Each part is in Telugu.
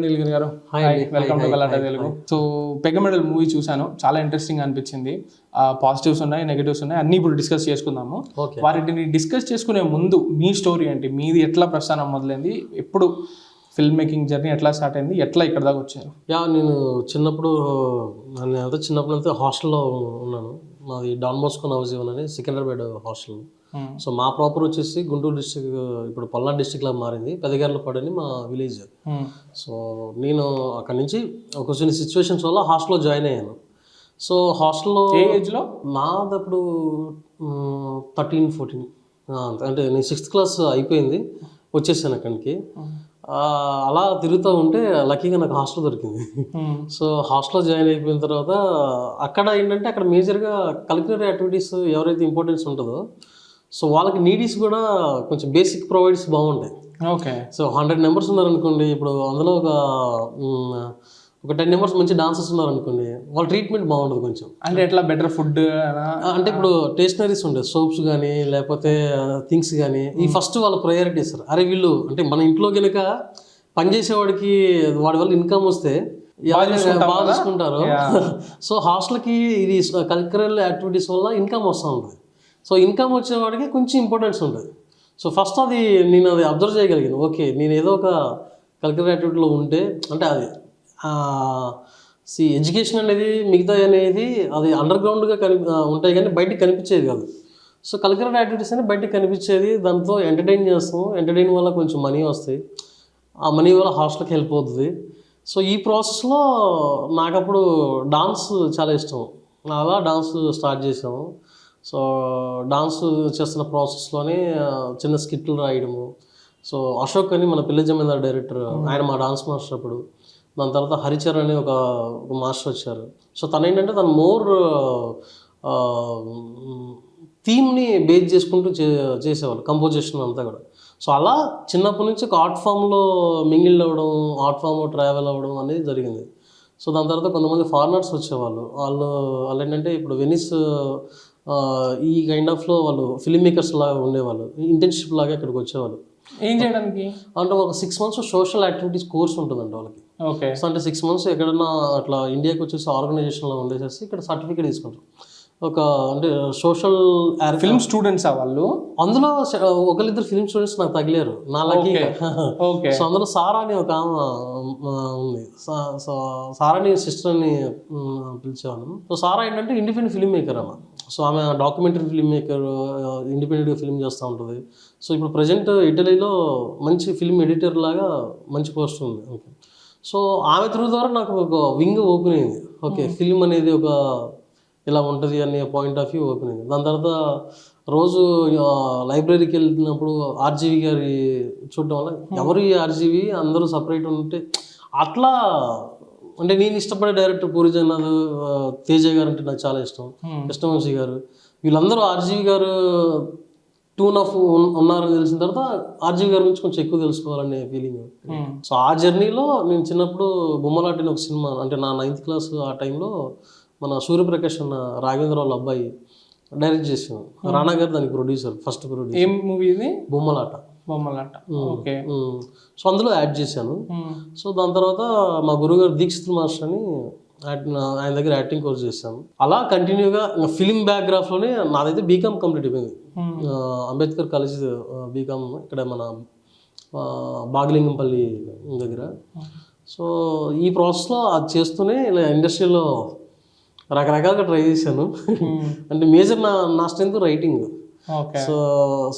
నీలగిరి గారు. Hi, welcome to Galatta Telugu. So Pekamedalu movie చూశాను, చాలా ఇంట్రెస్టింగ్ అనిపించింది. పాజిటివ్స్ ఉన్నాయి, నెగటివ్స్ ఉన్నాయి, అన్నీ ఇప్పుడు డిస్కస్ చేసుకుందాము. వాటిని డిస్కస్ చేసుకునే ముందు మీ స్టోరీ ఏంటి, మీది ఎట్లా ప్రస్థానం మొదలైంది, ఎప్పుడు ఫిల్మ్ మేకింగ్ జర్నీ ఎట్లా స్టార్ట్ అయింది, ఎట్లా ఇక్కడ దాకా వచ్చారు? నేను చిన్నప్పుడు హాస్టల్లో ఉన్నాను. మాది డాన్ బోస్కో నవజీవన్ అని సికింద్రాబాద్ హాస్టల్. సో మా ప్రాపర్ వచ్చేసి గుంటూరు డిస్టిక్, ఇప్పుడు పల్నాడు డిస్టిక్లో మారింది, పెదగార్లపాడు అని మా విలేజ్. సో నేను అక్కడి నుంచి ఒక కొన్ని సిచ్యువేషన్స్ వల్ల హాస్టల్లో జాయిన్ అయ్యాను. సో హాస్టల్లో ఏ ఏజ్లో? నాదప్పుడు 13-14, అంటే నేను 6th క్లాస్ అయిపోయింది, వచ్చేసాను అక్కడికి. అలా తిరుగుతూ ఉంటే లక్కీగా నాకు హాస్టల్ దొరికింది. సో హాస్టల్లో జాయిన్ అయిపోయిన తర్వాత అక్కడ ఏంటంటే అక్కడ మేజర్గా కరిక్యులర్ యాక్టివిటీస్ ఎవరైతే ఇంపార్టెన్స్ ఉంటుందో సో వాళ్ళకి నీడీస్ కూడా కొంచెం బేసిక్ ప్రొవైడ్స్ బాగుంటాయి. ఓకే. సో 100 మెంబర్స్ ఉన్నారనుకోండి, ఇప్పుడు అందులో ఒక 10 మెంబర్స్ మంచి డాన్సర్స్ ఉన్నారనుకోండి, వాళ్ళ ట్రీట్మెంట్ బాగుంటుంది కొంచెం. అంటే ఎట్లా బెటర్ ఫుడ్ అంటే ఇప్పుడు స్టేషనరీస్ ఉంటాయి, సోప్స్ కానీ లేకపోతే థింగ్స్ కానీ, ఈ ఫస్ట్ వాళ్ళ ప్రయారిటీ ఇస్తారు. అరే వీళ్ళు అంటే మన ఇంట్లో కనుక పనిచేసేవాడికి వాడి వల్ల ఇన్కమ్ వస్తే బాగా చూసుకుంటారు. సో హాస్టల్కి ఇది కల్చరల్ యాక్టివిటీస్ వల్ల ఇన్కమ్ వస్తూ ఉంటుంది. సో ఇన్కమ్ వచ్చేవాడికి కొంచెం ఇంపార్టెన్స్ ఉంటుంది. సో ఫస్ట్ నేను అది అబ్జర్వ్ చేయగలిగాను. ఓకే, నేను ఏదో ఒక కల్చరల్ యాక్టివిటీలో ఉంటే, అంటే అది ఎడ్యుకేషన్ అనేది మిగతా అనేది అది అండర్ గ్రౌండ్గా ఉంటాయి కానీ బయటికి కనిపించేది కాదు. సో కల్చరల్ యాక్టివిటీస్ అనేది బయటకు కనిపించేది, దాంతో ఎంటర్టైన్ చేస్తాము, ఎంటర్టైన్ వల్ల కొంచెం మనీ వస్తాయి, ఆ మనీ వల్ల హాస్టల్కి హెల్ప్ అవుతుంది. సో ఈ ప్రాసెస్లో నాకు అప్పుడు డాన్స్ చాలా ఇష్టం, అలా డాన్స్ స్టార్ట్ చేసాము. సో డాన్స్ చేస్తున్న ప్రాసెస్లోనే చిన్న స్కిట్లు రాయడము. సో అశోక్ అని మన పిల్ల జమీందార్ డైరెక్టర్, ఆయన మా డాన్స్ మాస్టర్ అప్పుడు. దాని తర్వాత హరిచరణ్ అని ఒక మాస్టర్ వచ్చారు. సో తను ఏంటంటే తను మోర్ థీమ్ని బేస్ చేసుకుంటూ చేసేవాళ్ళు కంపోజిషన్ అంతా కూడా. సో అలా చిన్నప్పటి నుంచి ఒక ఆర్ట్ ఫామ్లో మింగిల్ అవ్వడం, ఆర్ట్ ఫామ్లో ట్రావెల్ అవ్వడం అనేది జరిగింది. సో దాని తర్వాత కొంతమంది ఫారినర్స్ వచ్చేవాళ్ళు. వాళ్ళు ఏంటంటే ఇప్పుడు వెనిస్ ఈ కైండ్ ఆఫ్లో వాళ్ళు ఫిల్మ్ మేకర్స్ లాగా ఉండేవాళ్ళు, ఇంటర్న్షిప్ లాగా ఇక్కడికి వచ్చేవాళ్ళు. ఏం చేయడానికి అంటే ఒక 6 months సోషల్ యాక్టివిటీస్ కోర్స్ ఉంటుందండి వాళ్ళకి. ఓకే. సో అంటే 6 months ఎక్కడన్నా అట్లా ఇండియాకి వచ్చేసి ఆర్గనైజేషన్లో ఉండేసేసి ఇక్కడ సర్టిఫికేట్ తీసుకుంటారు. అంటే సోషల్ ఫిల్మ్ స్టూడెంట్స్ వాళ్ళు, అందులో ఒకరిద్దరు ఫిల్మ్ స్టూడెంట్స్ నాకు తగిలేరు నా లక్కీ. సో అందులో సారా అని ఒక ఆమె ఉంది. సో సారాని సిస్టర్ అని పిలిచేవాళ్ళం. సో సారా ఏంటంటే ఇండిపెండెంట్ ఫిల్మ్ మేకర్ అమ్మ. సో ఆమె డాక్యుమెంటరీ ఫిల్మ్ మేకర్, ఇండిపెండెంట్గా ఫిల్మ్ చేస్తూ ఉంటుంది. సో ఇప్పుడు ప్రజెంట్ ఇటలీలో మంచి ఫిల్మ్ ఎడిటర్ లాగా మంచి పోస్ట్ ఉంది. ఓకే. సో ఆమె త్రూ ద్వారా నాకు ఒక వింగ్ ఓపెన్ అయింది. ఓకే, ఫిల్మ్ అనేది ఒక ఇలా ఉంటుంది అనే పాయింట్ ఆఫ్ వ్యూ ఓపెన్ అయింది. దాని తర్వాత రోజు లైబ్రరీకి వెళ్ళినప్పుడు ఆర్జీవి గారి చూడడం వల్ల, ఎవరు ఈ ఆర్జీవి అందరూ సపరేట్ ఉంటే అట్లా, అంటే నేను ఇష్టపడే డైరెక్టర్ పూరి జగన్నాథ్, తేజ గారు అంటే నాకు చాలా ఇష్టం, కృష్ణవంశీ గారు, వీళ్ళందరూ ఆర్జీవి గారు టూన్ ఆఫ్ ఉన్నారని తెలిసిన తర్వాత ఆర్జీవి గారి గురించి కొంచెం ఎక్కువ తెలుసుకోవాలనే ఫీలింగ్. సో ఆ జర్నీలో నేను చిన్నప్పుడు బొమ్మలాట అని ఒక సినిమా, అంటే నా 9th క్లాస్ ఆ టైంలో మన సూర్యప్రకాష్ అన్న రాఘవేంద్ర వాళ్ళ అబ్బాయి డైరెక్ట్ చేసాను. రానా గారు దానికి ప్రొడ్యూసర్, ఫస్ట్ ప్రొడ్యూసర్. ఏం మూవీ ఇది? బొమ్మలాట. ఓకే. సో అందులో యాడ్ చేశాను. సో దాని తర్వాత మా గురుగారు దీక్షిత్ మాస్టర్ అని ఆయన దగ్గర యాక్టింగ్ కోర్స్ చేశాను. అలా కంటిన్యూగా ఫిలిం బ్యాక్గ్రాఫ్లోనే నాదైతే బీకామ్ కంప్లీట్ అయిపోయింది. అంబేద్కర్ కాలేజ్ బీకామ్ ఇక్కడ మన బాగలింగంపల్లి దగ్గర. సో ఈ ప్రాసెస్లో అది చేస్తూనే ఇలా ఇండస్ట్రీలో రకరకాలుగా ట్రై చేశాను. అంటే మేజర్ నా స్ట్రెంత్ రైటింగ్.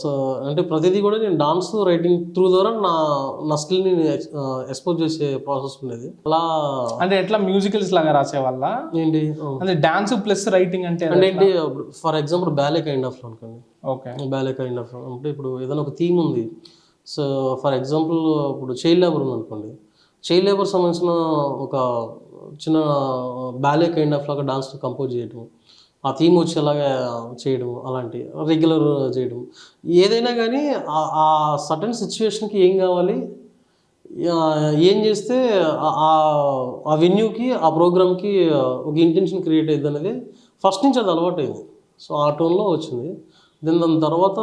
సో అంటే ప్రతిదీ కూడా నేను డాన్స్ రైటింగ్ త్రూ ద్వారా నా స్కిల్ని ఎక్స్పోజ్ చేసే ప్రాసెస్ ఉండేది. అలా అంటే ఎట్లా మ్యూజికల్స్ లాగా రాసేవాళ్ళ ఏంటి, అంటే డాన్స్ ప్లస్ రైటింగ్ అంటే ఏంటి? For example ballet kind of అనుకోండి. ఓకే, బ్యాలే కైండ్ ఆఫ్ అంటే ఇప్పుడు ఏదైనా ఒక థీమ్ ఉంది. సో ఫర్ ఎగ్జాంపుల్ ఇప్పుడు చైల్డ్ లేబర్ ఉంది అనుకోండి, చైల్డ్ లేబర్ సంబంధించిన ఒక చిన్న బ్యాలే కైండ్ ఆఫ్ లాగా డాన్స్ కంపోజ్ చేయడం, ఆ థీమ్ వచ్చేలాగా చేయడం, అలాంటి రెగ్యులర్ చేయడం, ఏదైనా కానీ ఆ సర్టన్ సిచ్యువేషన్కి ఏం కావాలి, ఏం చేస్తే ఆ వెన్యూకి, ఆ ప్రోగ్రామ్కి ఒక ఇంటెన్షన్ క్రియేట్ అయ్యింది అనేది ఫస్ట్ నుంచి అది అలవాటు అయింది. సో ఆ టోన్లో వచ్చింది. దాని తర్వాత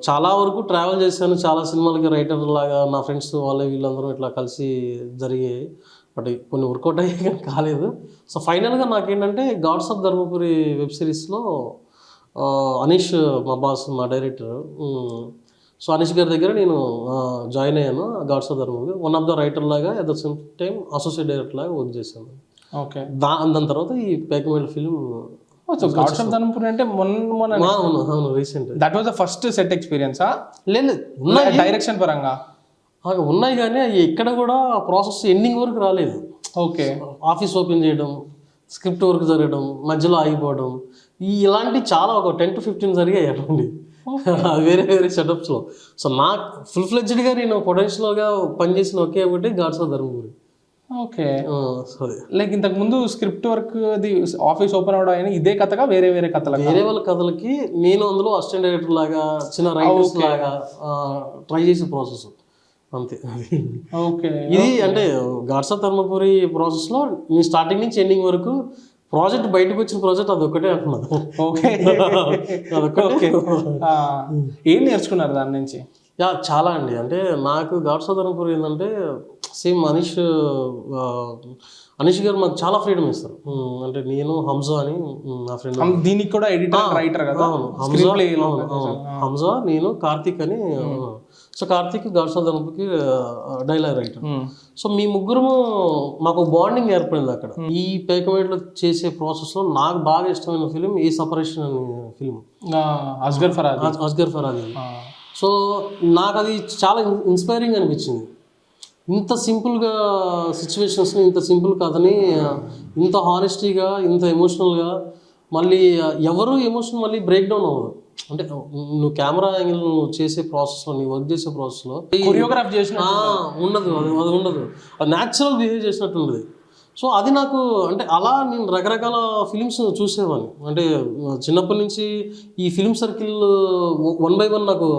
చాలా వరకు ట్రావెల్ చేశాను, చాలా సినిమాలకి రైటర్ లాగా నా ఫ్రెండ్స్ వాళ్ళు వీళ్ళందరూ ఇట్లా కలిసి జరిగాయి. బట్ కొన్ని వర్కౌట్ అయ్యి కానీ కాలేదు. సో ఫైనల్గా నాకేంటంటే గాడ్స్ ఆఫ్ ధర్మపురి వెబ్ సిరీస్లో అనీష్ మా బాస్, మా డైరెక్టర్, సో అనీష్ గారి దగ్గర నేను జాయిన్ అయ్యాను Gods of Dharmapuri. One of the writer లాగా at the same time associate director లాగా వర్క్ చేశాను. ఓకే. దాని తర్వాత ఈ Pekamedalu film Gods of Dharmapuri అంటే అవును recent. That was the first set ఎక్స్పీరియన్సా? లేదు, ఉన్నాయి డైరెక్షన్ పరంగా ఉన్నాయి కానీ అవి ఎక్కడ కూడా ప్రాసెస్ ఎండింగ్ వరకు రాలేదు. ఓకే. ఆఫీస్ ఓపెన్ చేయడం, స్క్రిప్ట్ వర్క్ జరగడం, మధ్యలో ఆగిపోవడం, ఇలాంటి చాలా ఒక 10 to 15 జరిగాయి అటువంటి వేరే వేరే సెటప్స్లో. సో నాకు ఫుల్ ఫ్లెడ్జ్డ్గా నేను పొటెన్షియల్గా పనిచేసిన ఒకే ఒకటి గాడ్స్ ఆఫ్ ధర్మపురి. ఓకే. సరే, లైక్ ఇంతకు ముందు స్క్రిప్ట్ వర్క్ అది ఆఫీస్ ఓపెన్ అవడం అయినా ఇదే కథగా వేరే వేరే కథలు? వేరే వాళ్ళ కథలకి నేను అందులో అసిస్టెంట్ డైరెక్టర్ లాగా, చిన్న రైటర్స్ లాగా ట్రై చేసే ప్రాసెస్ అంతే. ఓకే. ఇది అంటే గాడ్స్ ఆఫ్ ధర్మపురి ప్రాసెస్లో నేను స్టార్టింగ్ నుంచి ఎండింగ్ వరకు ప్రాజెక్ట్ బయటకు వచ్చిన ప్రాజెక్ట్ అదొక్కటే అంటున్నాను. ఓకే. ఓకే. ఏం నేర్చుకున్నారు దాని నుంచి? చాలా అండి. అంటే నాకు గాడ్స్ ఆఫ్ ధర్మపురి ఏంటంటే సేమ్ అనీష్ గారు మాకు చాలా ఫ్రీడమ్ ఇస్తారు. అంటే నేను హంజా అని నా ఫ్రెండ్, దీనికి కూడా ఎడిటర్ రైటర్ కదా, హంజా, నేను కార్తీక్ అని. సో కార్తీక్ గాడ్స్ ఆఫ్ ధర్మపురికి డైలాగ్ రైటర్. సో మీ ముగ్గురము మాకు బాండింగ్ ఏర్పడింది అక్కడ. ఈ పేకమేట్లో చేసే ప్రాసెస్లో నాకు బాగా ఇష్టమైన ఫిలిం ఈ సపరేషన్ అనే ఫిలిం, అస్గర్ ఫరాది. సో నాకు అది చాలా ఇన్స్పైరింగ్ అనిపించింది. ఇంత సింపుల్గా సిచ్యువేషన్స్ని, ఇంత సింపుల్ కథని ఇంత హానెస్టీగా, ఇంత ఎమోషనల్గా, మళ్ళీ ఎవరు ఎమోషన్ మళ్ళీ బ్రేక్ డౌన్ అవ్వదు. అంటే నువ్వు కెమెరా యాంగిల్ నువ్వు చేసే ప్రాసెస్లో, నీ వర్క్ చేసే ప్రాసెస్లో కొరియోగ్రాఫ్ చేసిన ఉండదు, అది ఉండదు, అది న్యాచురల్ బిహేవ్ చేసినట్టు ఉండదు. సో అది నాకు అంటే అలా నేను రకరకాల ఫిలిమ్స్ చూసేవాడిని. అంటే చిన్నప్పటి నుంచి ఈ ఫిలిం సర్కిల్ 1 by 1 నాకు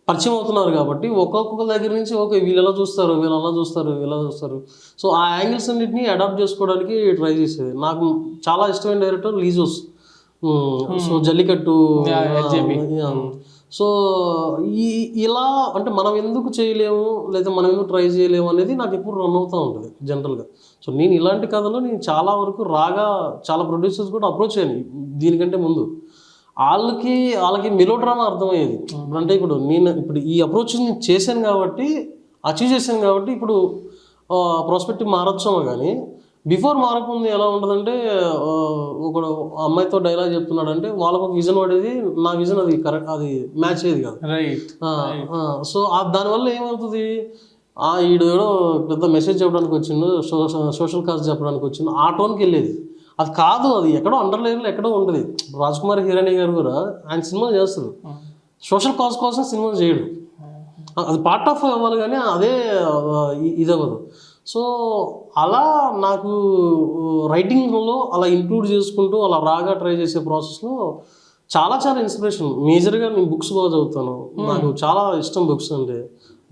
పరిచయం అవుతున్నారు కాబట్టి ఒక్కొక్క దగ్గర నుంచి ఓకే వీళ్ళు ఎలా చూస్తారు, వీళ్ళు అలా చూస్తారు, వీళ్ళు ఎలా చూస్తారు. సో ఆ యాంగిల్స్ అన్నింటినీ అడాప్ట్ చేసుకోవడానికి ట్రై చేసేది. నాకు చాలా ఇష్టమైన డైరెక్టర్ లీజోస్. సో జల్లికట్టు. సో ఇలా అంటే మనం ఎందుకు చేయలేము, లేదా మనం ఎందుకు ట్రై చేయలేము అనేది నాకు ఎప్పుడు రన్ అవుతూ ఉంటుంది జనరల్గా. సో నేను ఇలాంటి కథలో నేను చాలా వరకు చాలా ప్రొడ్యూసర్స్ కూడా అప్రోచ్ అయ్యాను దీనికంటే ముందు. వాళ్ళకి మెలో డ్రామా అర్థమయ్యేది. అంటే ఇప్పుడు ఈ అప్రోచ్ చేశాను కాబట్టి, అచీవ్ చేశాను కాబట్టి ఇప్పుడు ప్రాస్పెక్టివ్ మారొచ్చామో. కానీ బిఫోర్ మారకముందు ఎలా ఉంటుందంటే, ఒక అమ్మాయితో డైలాగ్ చెప్తున్నాడంటే వాళ్ళకు ఒక విజన్ పడేది, నా విజన్ అది కరెక్ట్, అది మ్యాచ్ అయ్యేది కాదు. సో దానివల్ల ఏమవుతుంది, ఈడేడో పెద్ద మెసేజ్ చెప్పడానికి వచ్చిండు, సోషల్ కాజ్ చెప్పడానికి వచ్చిండు, ఆ టోన్కి వెళ్ళేది. అది కాదు, అది ఎక్కడో అండర్ లేయర్లో ఎక్కడో ఉంటుంది. రాజ్కుమార్ హిరానీ గారు కూడా ఆయన సినిమాలు చేస్తారు, సోషల్ కాజ్ కోసం సినిమాలు చేయడు. అది పార్ట్ ఆఫ్ అవ్వాలి కానీ అదే ఇది అవ్వదు. సో అలా నాకు రైటింగ్లో అలా ఇంక్లూడ్ చేసుకుంటూ అలా రాగా ట్రై చేసే ప్రాసెస్లో చాలా ఇన్స్పిరేషన్. మేజర్గా నేను బుక్స్ బాగా చదువుతాను, నాకు చాలా ఇష్టం బుక్స్ అంటే.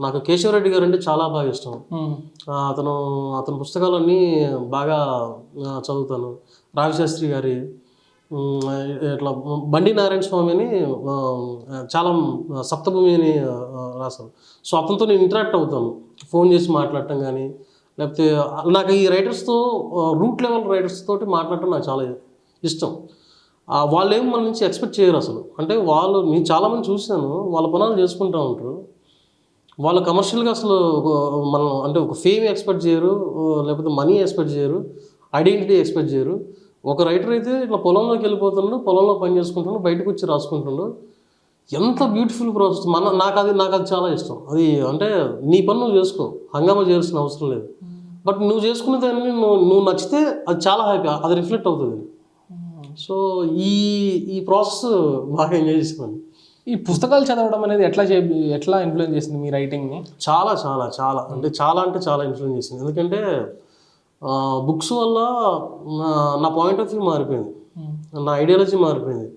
నాకు కేశవరెడ్డి గారు అంటే చాలా బాగా ఇష్టం. అతని పుస్తకాలన్నీ బాగా చదువుతాను. రావిశాస్త్రి గారి, ఇట్లా బండి నారాయణ స్వామి అని చాలా సప్తభూమి అని రాశాను. సో అతనితో నేను ఇంటరాక్ట్ అవుతాను, ఫోన్ చేసి మాట్లాడటం కానీ, లేకపోతే నాకు ఈ రైటర్స్తో రూట్ లెవెల్ రైటర్స్ తోటి మాట్లాడటం నాకు చాలా ఇష్టం. వాళ్ళు ఏం మన నుంచి ఎక్స్పెక్ట్ చేయరు అసలు. అంటే నేను చాలామంది చూశాను, వాళ్ళ పనులు చేసుకుంటూ ఉంటారు. వాళ్ళు కమర్షియల్గా అసలు మనం అంటే ఒక ఫేమ్ ఎక్స్పెక్ట్ చేయరు, లేకపోతే మనీ ఎక్స్పెక్ట్ చేయరు, ఐడెంటిటీ ఎక్స్పెక్ట్ చేయరు. ఒక రైటర్ అయితే ఇట్లా పొలంలోకి వెళ్ళిపోతున్నాడు, పొలంలో పని చేసుకుంటున్నాడు, బయటకు వచ్చి రాసుకుంటున్నాడు. ఎంత బ్యూటిఫుల్ ప్రాసెస్. నాకు అది చాలా ఇష్టం. అది అంటే నీ పని నువ్వు చేసుకో, హంగామా చేయాల్సిన అవసరం లేదు. బట్ నువ్వు చేసుకునే దాన్ని నువ్వు నచ్చితే అది చాలా హ్యాపీ, అది రిఫ్లెక్ట్ అవుతుంది. సో ఈ ప్రాసెస్ బాగా ఎంజాయ్ చేసాను. ఈ పుస్తకాలు చదవడం అనేది ఎట్లా ఇన్ఫ్లుయెన్స్ చేసింది మీ రైటింగ్ని? చాలా అంటే చాలా ఇన్ఫ్లుయెన్స్ చేసింది. ఎందుకంటే బుక్స్ వల్ల నా పాయింట్ ఆఫ్ వ్యూ మారిపోయింది, నా ఐడియాలజీ మారిపోయింది.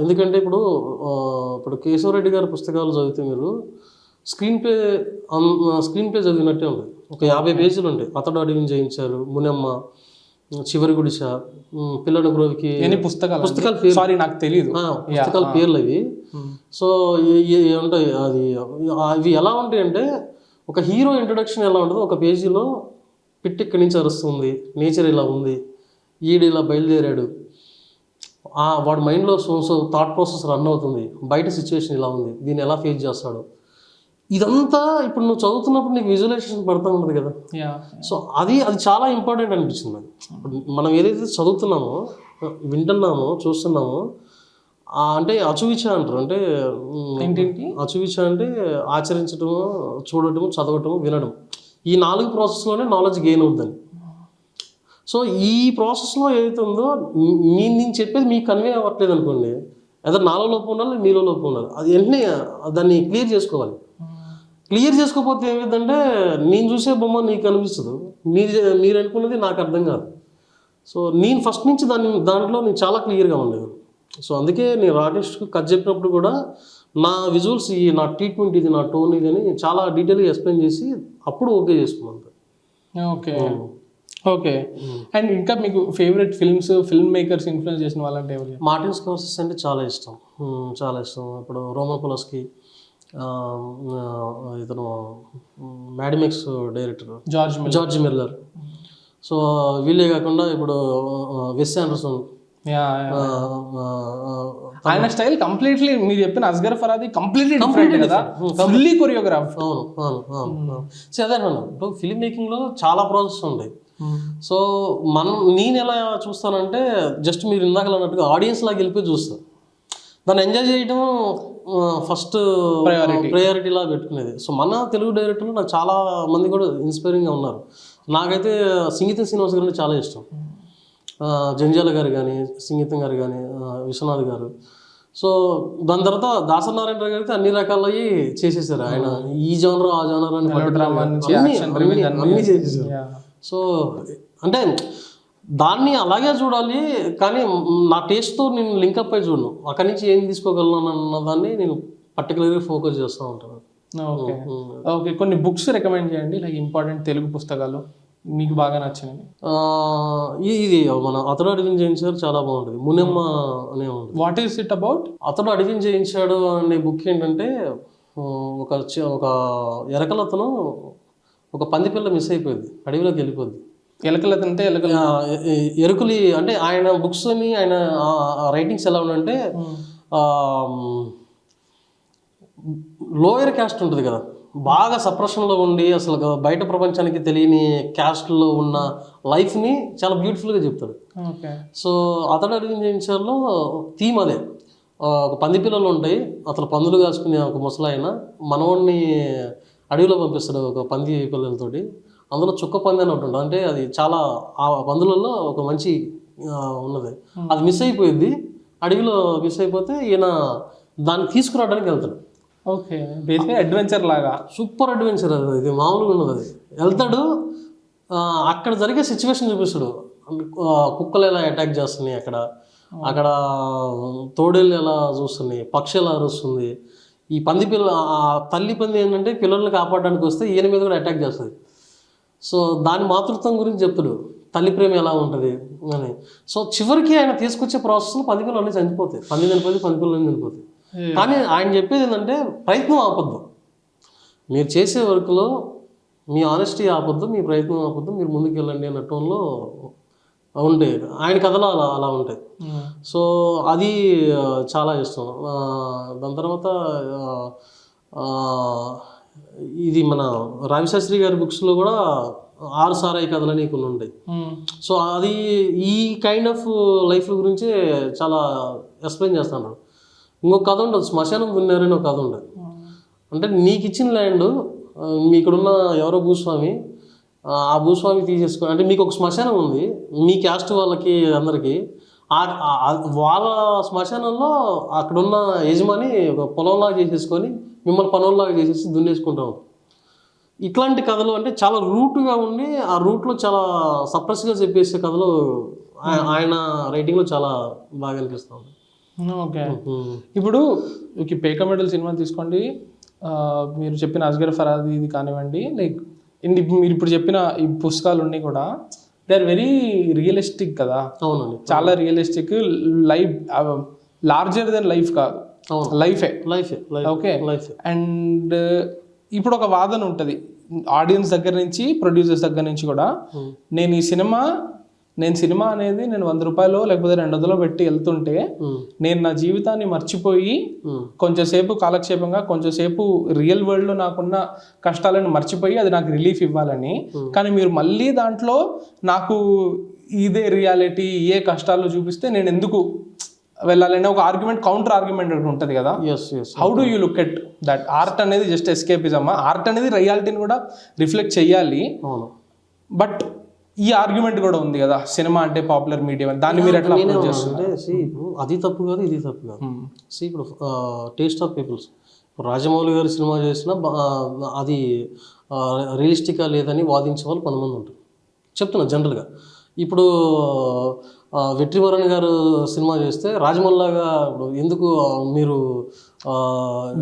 ఎందుకంటే ఇప్పుడు కేశవరెడ్డి గారి పుస్తకాలు చదివితే మీరు స్క్రీన్ ప్లే చదివినట్టే ఉంటుంది. ఒక 50 పేజీలు ఉంటాయి. అతడు అడవిని జయించారు, మునెమ్మ, చివరి గుడిస, పిల్లల గ్రోవికి పుస్తకాల పేర్లు నాకు తెలియదు. పుస్తకాల పేర్లు అవి. సో ఉంటాయి అది అవి ఎలా ఉంటాయి అంటే ఒక హీరో ఇంట్రొడక్షన్ ఎలా ఉంటుంది, ఒక పేజీలో పిట్ ఇక్కడి నుంచి అరుస్తుంది, నేచర్ ఇలా ఉంది, ఈడు ఇలా బయలుదేరాడు, వాడి మైండ్లో సో థాట్ ప్రాసెస్ రన్ అవుతుంది, బయట సిచ్యువేషన్ ఇలా ఉంది, దీన్ని ఎలా ఫేస్ చేస్తాడు, ఇదంతా ఇప్పుడు నువ్వు చదువుతున్నప్పుడు నీకు విజువలైజేషన్ పడుతూ ఉంటుంది కదా. సో అది చాలా ఇంపార్టెంట్ అనిపించింది నాకు. ఇప్పుడు మనం ఏదైతే చదువుతున్నామో, వింటున్నామో, చూస్తున్నామో, అంటే అచువిచ అంటారు. అంటే అచువిచ అంటే ఆచరించడము, చూడటము, చదవటము, వినడం, ఈ 4 ప్రాసెస్లోనే నాలెడ్జ్ గెయిన్ అవుతుందని. సో ఈ ప్రాసెస్లో ఏదైతే ఉందో నేను చెప్పేది మీకు కన్వే అవ్వట్లేదు అనుకోండి, అదే నాలో లోపం ఉండాలి, మీలో లోపం ఉండాలి, అది వెంటనే దాన్ని క్లియర్ చేసుకోవాలి. క్లియర్ చేసుకోకపోతే ఏమైందంటే నేను చూసే బొమ్మ నీకు అనిపిస్తుంది, మీరు అనుకున్నది నాకు అర్థం కాదు. సో నేను ఫస్ట్ నుంచి దాంట్లో నేను చాలా క్లియర్గా ఉండేది. సో అందుకే నేను ఆర్టిస్ట్కి కథ చెప్పినప్పుడు కూడా నా విజువల్స్, నా ట్రీట్మెంట్ ఇది, నా టోన్ ఇది అని చాలా డీటెయిల్గా ఎక్స్ప్లెయిన్ చేసి అప్పుడు ఓకే చేసుకున్నాను. ఓకే. అండ్ ఇంకా మీకు ఫేవరెట్ ఫిల్మ్ మేకర్స్ ఇన్ఫ్లుయెన్స్ చేసిన వాళ్ళంటే ఎవరు? మార్టిన్ స్కార్సెసే అంటే చాలా ఇష్టం. ఇప్పుడు రోమన్ పోలాన్స్కీ, ఇతను మ్యాడ్మెక్స్ డైరెక్టర్ జార్జ్ మిల్లర్. సో వీళ్ళే కాకుండా ఇప్పుడు వెస్ ఆండర్సన్, ఆయన స్టైల్ కంప్లీట్లీ మీరు చెప్పిన అస్గర్ ఫరాది కంప్లీట్లీ డిఫరెంట్ కదా, ఫుల్లీ కొరియోగ్రాఫ్. అవును. సో అదే ఇప్పుడు ఫిల్మ్ మేకింగ్లో చాలా ప్రాసెస్ ఉంటాయి. సో నేను ఎలా చూస్తానంటే జస్ట్ మీరు ఇందాక అన్నట్టుగా ఆడియన్స్ లాగా వెళ్ళిపోయి చూస్తాను, దాన్ని ఎంజాయ్ చేయడం ఫస్ట్ ప్రయారిటీలా పెట్టుకునేది. సో మన తెలుగు డైరెక్టర్లు నాకు చాలా మంది కూడా ఇన్స్పైరింగ్గా ఉన్నారు. నాకైతే సంగీతం శ్రీనివాస్ గారు చాలా ఇష్టం. జంజాల గారు కానీ, సంగీతం గారు కానీ, విశ్వనాథ్ గారు. సో దాని తర్వాత దాసనారాయణ గారు అయితే అన్ని రకాలవి చేసేసారు. ఆయన ఈ జోనర్ ఆ జోనర్ అని అన్నీ చేసేసారు. సో అంటే దాన్ని అలాగే చూడాలి, కానీ నా టేస్ట్తో నేను లింకప్ అయి చూడను, అక్కడి నుంచి ఏం తీసుకోగలను అన్న దాన్ని నేను పర్టికులర్గా ఫోకస్ చేస్తూ ఉంటాను. ఓకే. కొన్ని బుక్స్ రికమెండ్ చేయండి, లైక్ ఇంపార్టెంట్ తెలుగు పుస్తకాలు మీకు బాగా నచ్చినవి. ఇది మన అతడు అడిగిన చేయించాడు, చాలా బాగుంటుంది. మునెమ్మ అనే ఉంటుంది. What is it about? అతడు అడిగిన చేయించాడు అనే బుక్ ఏంటంటే ఒక ఎరకలతను ఒక పందిపిల్ల మిస్ అయిపోయింది, అడవిలోకి వెళ్ళిపోద్ది. ఎలకలతంటే ఎరుకులి అంటే ఆయన బుక్స్ అని ఆయన రైటింగ్స్ ఎలా ఉందంటే లోయర్ క్యాస్ట్ ఉంటుంది కదా, బాగా సప్రెషన్లో ఉండి అసలు బయట ప్రపంచానికి తెలియని క్యాస్ట్లో ఉన్న లైఫ్ని చాలా బ్యూటిఫుల్గా చెప్తాడు. సో అతడు అడిగిన చేయించాలో థీమ్ అదే, ఒక పంది పిల్లలు ఉంటాయి, అతను పందులు కాసుకునే ఒక ముసలాయన మనవాడిని అడవిలో పంపిస్తాడు ఒక పంది పిల్లలతోటి. అందులో చుక్క పంది అని ఒకటి ఉంటుంది, అంటే అది చాలా ఆ పందులలో ఒక మంచి ఉన్నది, అది మిస్ అయిపోయింది, అడవిలో మిస్ అయిపోతే ఈయన దాన్ని తీసుకురావడానికి వెళ్తాడు. ఓకే, బేసిక్గా అడ్వెంచర్ లాగా, సూపర్ అడ్వెంచర్ అది, ఇది మామూలుగా ఉన్నది. అది వెళ్తాడు, అక్కడ జరిగే సిచ్యువేషన్ చూపిస్తాడు, కుక్కలు ఎలా అటాక్ చేస్తున్నాయి, అక్కడ తోడేళ్ళు ఎలా చూస్తున్నాయి, పక్షి ఎలా అరుస్తుంది, ఈ పంది తల్లి పంది ఏంటంటే పిల్లల్ని కాపాడడానికి వస్తే ఈయన మీద కూడా అటాక్ చేస్తుంది. సో దాని మాతృత్వం గురించి చెప్తాడు, తల్లి ప్రేమ ఎలా ఉంటుంది అని. సో చివరికి ఆయన తీసుకొచ్చే ప్రాసెస్లో పంది పిల్లలు అన్నీ చనిపోతాయి, పంది చనిపోతే పంది పిల్లలు అన్నీ చనిపోతాయి. కానీ ఆయన చెప్పేది ఏంటంటే ప్రయత్నం ఆపొద్దు, మీరు చేసే వర్క్లో మీ ఆనెస్టీ ఆపొద్దు, మీ ప్రయత్నం ఆపొద్దు, మీరు ముందుకు వెళ్ళండి అన్న టోన్లో ఉంటాయి ఆయన కథలు, అలా ఉంటాయి. సో అది చాలా ఇష్టం. దాని తర్వాత ఇది మన రవిశాస్త్రి గారి బుక్స్లో కూడా 6 సారాయి కథలని కొన్ని ఉంటాయి. సో అది ఈ కైండ్ ఆఫ్ లైఫ్ గురించి చాలా ఎక్స్ప్లెయిన్ చేస్తాను. ఇంకొక కథ ఉంటుంది, శ్మశానం దున్నారని ఒక కథ ఉంటుంది. అంటే నీకు ఇచ్చిన ల్యాండ్ మీకుడున్న ఎవరో భూస్వామి, ఆ భూస్వామి తీసేసుకొని, అంటే మీకు ఒక శ్మశానం ఉంది మీ క్యాస్ట్ వాళ్ళకి అందరికీ, వాళ్ళ శ్మశానంలో అక్కడున్న యజమాని ఒక పొలంలాగా చేసేసుకొని మిమ్మల్ని పనుల్లాగా చేసేసి దున్నేసుకుంటాం. ఇట్లాంటి కథలు అంటే చాలా రూట్గా ఉండి ఆ రూట్లో చాలా సప్రెస్గా చెప్పేసే కథలు ఆయన రైటింగ్లో చాలా బాగా అనిపిస్తాం. ఓకే, ఇప్పుడు పేక మెడల్ సినిమా తీసుకోండి, మీరు చెప్పిన అస్గర్ ఫరాది ఇది కానివ్వండి, లైక్ మీరు ఇప్పుడు చెప్పిన ఈ పుస్తకాలు ఉన్నాయి కూడా దే ఆర్ వెరీ రియలిస్టిక్ కదా. అవునండి, చాలా realistic, life larger than life కాదు, లైఫే. Life okay. అండ్ ఇప్పుడు ఒక వాదన ఉంటుంది ఆడియన్స్ దగ్గర నుంచి, ప్రొడ్యూసర్స్ దగ్గర నుంచి కూడా, నేను సినిమా అనేది నేను 100 రూపాయలు లేకపోతే 200 పెట్టి వెళ్తుంటే నేను నా జీవితాన్ని మర్చిపోయి కొంచెంసేపు కాలక్షేపంగా, కొంచెంసేపు రియల్ వరల్డ్ లో నాకున్న కష్టాలను మర్చిపోయి అది నాకు రిలీఫ్ ఇవ్వాలని, కానీ మీరు మళ్ళీ దాంట్లో నాకు ఇదే రియాలిటీ, ఏ కష్టాలు చూపిస్తే నేను ఎందుకు వెళ్ళాలనే ఒక ఆర్గ్యుమెంట్, కౌంటర్ ఆర్గ్యుమెంట్ ఉంటుంది కదా. How do you look at that? Art అనేది జస్ట్ ఎస్కేపిజమా? ఆర్ట్ అనేది రియాలిటీని కూడా రిఫ్లెక్ట్ చేయాలి, బట్ ఈ ఆర్గ్యుమెంట్ కూడా ఉంది కదా, సినిమా అంటే పాపులర్ మీడియం, దాన్ని మీరు ఎట్లా అప్రోచ్ చేస్తున్నారు? ఇప్పుడు అది తప్పు కాదు, ఇది తప్పు కాదు. ఇప్పుడు టేస్ట్ ఆఫ్ పీపుల్స్. రాజమౌళి గారు సినిమా చేసినా అది రియలిస్టిక్గా లేదని వాదించే వాళ్ళు కొంతమంది ఉంటారు. చెప్తున్నా జనరల్గా. ఇప్పుడు వెట్రివరణ్ గారు సినిమా చేస్తే రాజమౌళిలాగా ఇప్పుడు ఎందుకు మీరు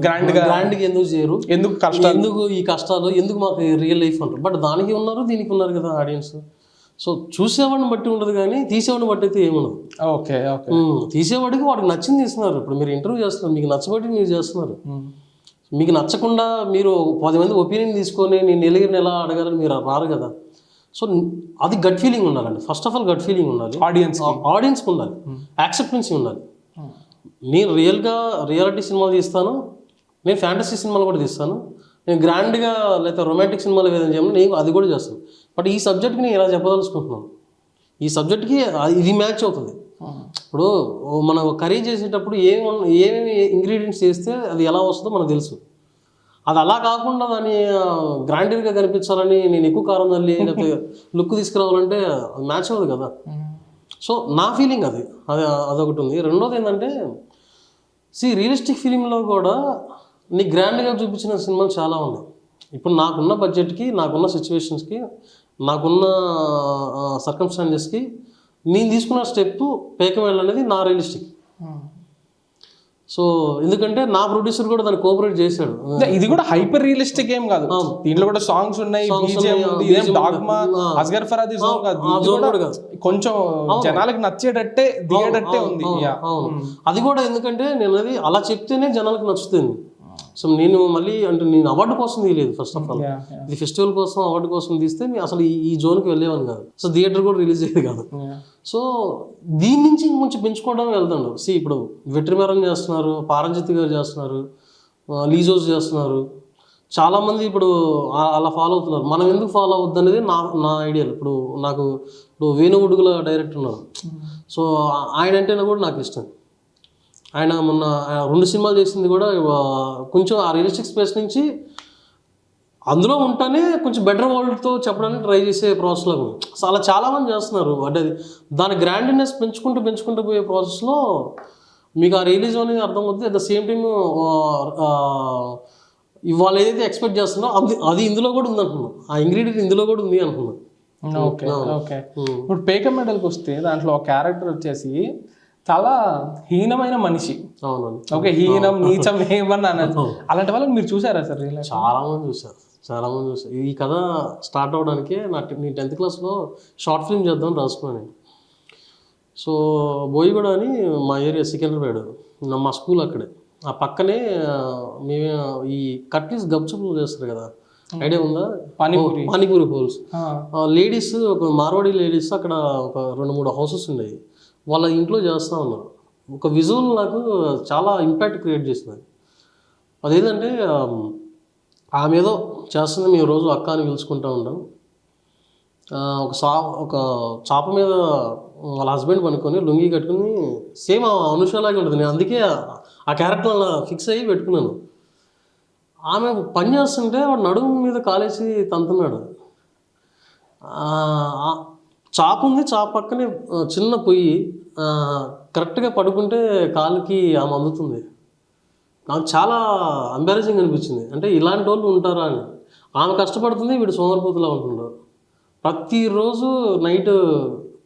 గ్రాండ్గా ఎందుకు చేయరు, ఎందుకు ఈ కష్టాలు, ఎందుకు మాకు రియల్ లైఫ్ అంటారు. బట్ దానికి ఉన్నారు, దీనికి ఉన్నారు కదా ఆడియన్స్. సో చూసేవాడిని బట్టి ఉండదు, కానీ తీసేవాడిని బట్టి అయితే ఏముండదు. ఓకే. తీసేవాడికి వాడికి నచ్చింది తీస్తున్నారు. ఇప్పుడు మీరు ఇంటర్వ్యూ చేస్తున్నారు, మీకు నచ్చబట్టి మీరు చేస్తున్నారు. మీకు నచ్చకుండా మీరు 10 మంది ఒపీనియన్ తీసుకొని నేను ఎలిగిన ఎలా అడగాలని మీరు రారు కదా. సో అది గట్ ఫీలింగ్ ఉండాలండి. First of all gut feeling ఉండాలి, ఆడియన్స్కి ఉండాలి, యాక్సెప్టెన్సీ ఉండాలి. నేను రియాలిటీ సినిమాలు తీస్తాను, నేను ఫ్యాంటసీ సినిమాలు కూడా తీస్తాను, నేను గ్రాండ్గా లేకపోతే రొమాంటిక్ సినిమాలు ఏదైనా చేయను, నేను అది కూడా చేస్తాను. బట్ ఈ సబ్జెక్ట్కి నేను ఇలా చెప్పదలుచుకుంటున్నాను, ఈ సబ్జెక్ట్కి ఇది మ్యాచ్ అవుతుంది. ఇప్పుడు మనం కర్రీ చేసేటప్పుడు ఏమేమి ఇంగ్రీడియంట్స్ చేస్తే అది ఎలా వస్తుందో మనకు తెలుసు. అది అలా కాకుండా దాన్ని గ్రాండీగా కనిపించాలని నేను ఎక్కువ కారం తల్లి లేకపోతే లుక్ తీసుకురావాలంటే మ్యాచ్ అవ్వదు కదా. సో నా ఫీలింగ్ అదొకటి ఉంది. రెండోది ఏంటంటే, రియలిస్టిక్ ఫిలింలో కూడా నీ గ్రాండ్గా చూపించిన సినిమాలు చాలా ఉన్నాయి. ఇప్పుడు నాకున్న బడ్జెట్కి, నాకున్న సిచ్యువేషన్స్కి, నాకున్న సర్కమ్స్టాన్సెస్కి నేను తీసుకున్న స్టెప్ పేకమేళ అనేది నా రియలిస్టిక్. సో ఎందుకంటే నా ప్రొడ్యూసర్ కూడా దాన్ని కోఆపరేట్ చేశాడు. ఇది కూడా హైపర్ రియలిస్టిక్ ఏం కాదు, దీంట్లో కూడా సాంగ్స్ ఉన్నాయి, అస్గర్ ఫరాది సాంగ్ కాదు, కొంచెం జనాలకు నచ్చేటట్టే దిగేటట్టే ఉంది. అది కూడా ఎందుకంటే నేను అది అలా చెప్తేనే జనాలకు నచ్చుతుంది. సో నేను మళ్ళీ అంటే నేను అవార్డు కోసం తీయలేదు. ఫస్ట్ ఆఫ్ ఆల్ ఇది ఫెస్టివల్ కోసం, అవార్డు కోసం తీస్తే అసలు ఈ జోన్కి వెళ్ళేవాను కాదు. సో థియేటర్ కూడా రిలీజ్ అయ్యేది కాదు. సో దీని నుంచి కొంచెం పెంచుకోవడం వెళ్తాడు. ఇప్పుడు వెట్రివరణ్ చేస్తున్నారు, పారంజిత్ గారు చేస్తున్నారు, లీజోస్ చేస్తున్నారు, చాలామంది ఇప్పుడు అలా ఫాలో అవుతున్నారు. మనం ఎందుకు ఫాలో అవుద్ది అనేది నా ఐడియా. ఇప్పుడు వేణుగుడుగుల డైరెక్టర్ ఉన్నారు. సో ఆయన అంటేనే కూడా నాకు ఇష్టం. ఆయన మొన్న 2 సినిమాలు చేసింది కూడా కొంచెం ఆ రియలిస్టిక్ స్పేస్ నుంచి అందులో ఉంటానే కొంచెం బెటర్ వరల్డ్తో చెప్పడానికి ట్రై చేసే ప్రాసెస్లో ఉంది. సో అలా చాలామంది చేస్తున్నారు. అంటే దాని గ్రాండ్నెస్ పెంచుకుంటూ పోయే ప్రాసెస్లో మీకు ఆ రియలిజం అనేది అర్థమవుతుంది. అట్ ద సేమ్ టైమ్ వాళ్ళు ఏదైతే ఎక్స్పెక్ట్ చేస్తున్నారో అది ఇందులో కూడా ఉంది అంటున్నాను, ఆ ఇంగ్రీడియంట్ ఇందులో కూడా ఉంది అంటున్నాను. ఓకే. ఇప్పుడు పేక మెడల్కి వస్తే దాంట్లో ఒక క్యారెక్టర్ వచ్చేసి చాలా హీనమైన మనిషి. అవునండి. ఓకే, హీనం నీచం ఏమన్నా అన్నది. అలాంటి వాళ్ళని మీరు చూసారా సార్? చాలామంది చూసారు. ఈ కథ స్టార్ట్ అవడానికి నీ 10th క్లాస్లో షార్ట్ ఫిల్మ్ చేద్దాం రాసుకున్నాను. సో బోయిగూడ అని మా ఏరియా సికింద్రాబాద్, మా స్కూల్ అక్కడే. ఆ పక్కనే మేము ఈ కట్లీస్ గప్చుపులు చేస్తారు కదా, ఐడియా ఉందా? పానీపూరి హోల్స్. లేడీస్, ఒక మార్వాడి లేడీస్ అక్కడ ఒక 2-3 హౌసెస్ ఉండేవి. వాళ్ళ ఇంట్లో చేస్తూ ఉన్నారు. ఒక విజువల్ నాకు చాలా ఇంపాక్ట్ క్రియేట్ చేసింది. అదేంటంటే ఆమె ఏదో చేస్తుంది, మేము రోజు అక్క అని పిలుచుకుంటూ ఉంటాం. ఒక చాప మీద వాళ్ళ హస్బెండ్ పనుకొని లుంగి కట్టుకుని సేమ్ అనుషలాగే ఉంటుంది. నేను అందుకే ఆ క్యారెక్టర్ అలా ఫిక్స్ అయ్యి పెట్టుకున్నాను. ఆమె పని చేస్తుంటే వాడు నడుము మీద కాలేసి తంతున్నాడు. చాప ఉంది, చాప పక్కనే చిన్న పొయ్యి, కరెక్ట్గా పడుకుంటే కాలుకి ఆమె అందుతుంది. నాకు చాలా ఎంబారసింగ్ అనిపించింది. అంటే ఇలాంటి వాళ్ళు ఉంటారా అని. ఆమె కష్టపడుతుంది, వీడు సోమరిపోతులా ఉంటున్నారు. ప్రతిరోజు నైట్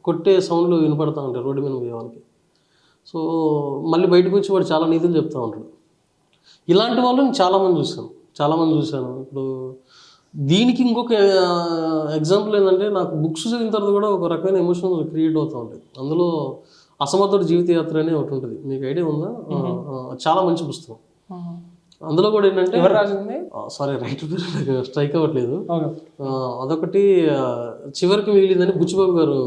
కొట్టే సౌండ్లు వినపడుతూ ఉంటాయి రోడ్డు మీద పోయే వాళ్ళకి. సో మళ్ళీ బయటకు వచ్చి వాడు చాలా నీతులు చెప్తూ ఉంటాడు. ఇలాంటి వాళ్ళు నేను చాలామంది చూశాను. ఇప్పుడు దీనికి ఇంకొక ఎగ్జాంపుల్ ఏంటంటే, నాకు బుక్స్ చదివిన తర్వాత కూడా ఒక రకమైన ఎమోషన్ క్రియేట్ అవుతూ ఉంటాయి. అందులో అసమర్థుడి జీవిత యాత్ర అనే ఒకటి ఉంటుంది, మీకు ఐడియా ఉందా? చాలా మంచి పుస్తకం. అందులో కూడా ఏంటంటే ఎవరు రాసింది? సారీ రైటర్ పేరు నాకు స్ట్రైక్ అవ్వట్లేదు. అదొకటి చివరికి మిగిలిందని బుచ్చిబాబు గారు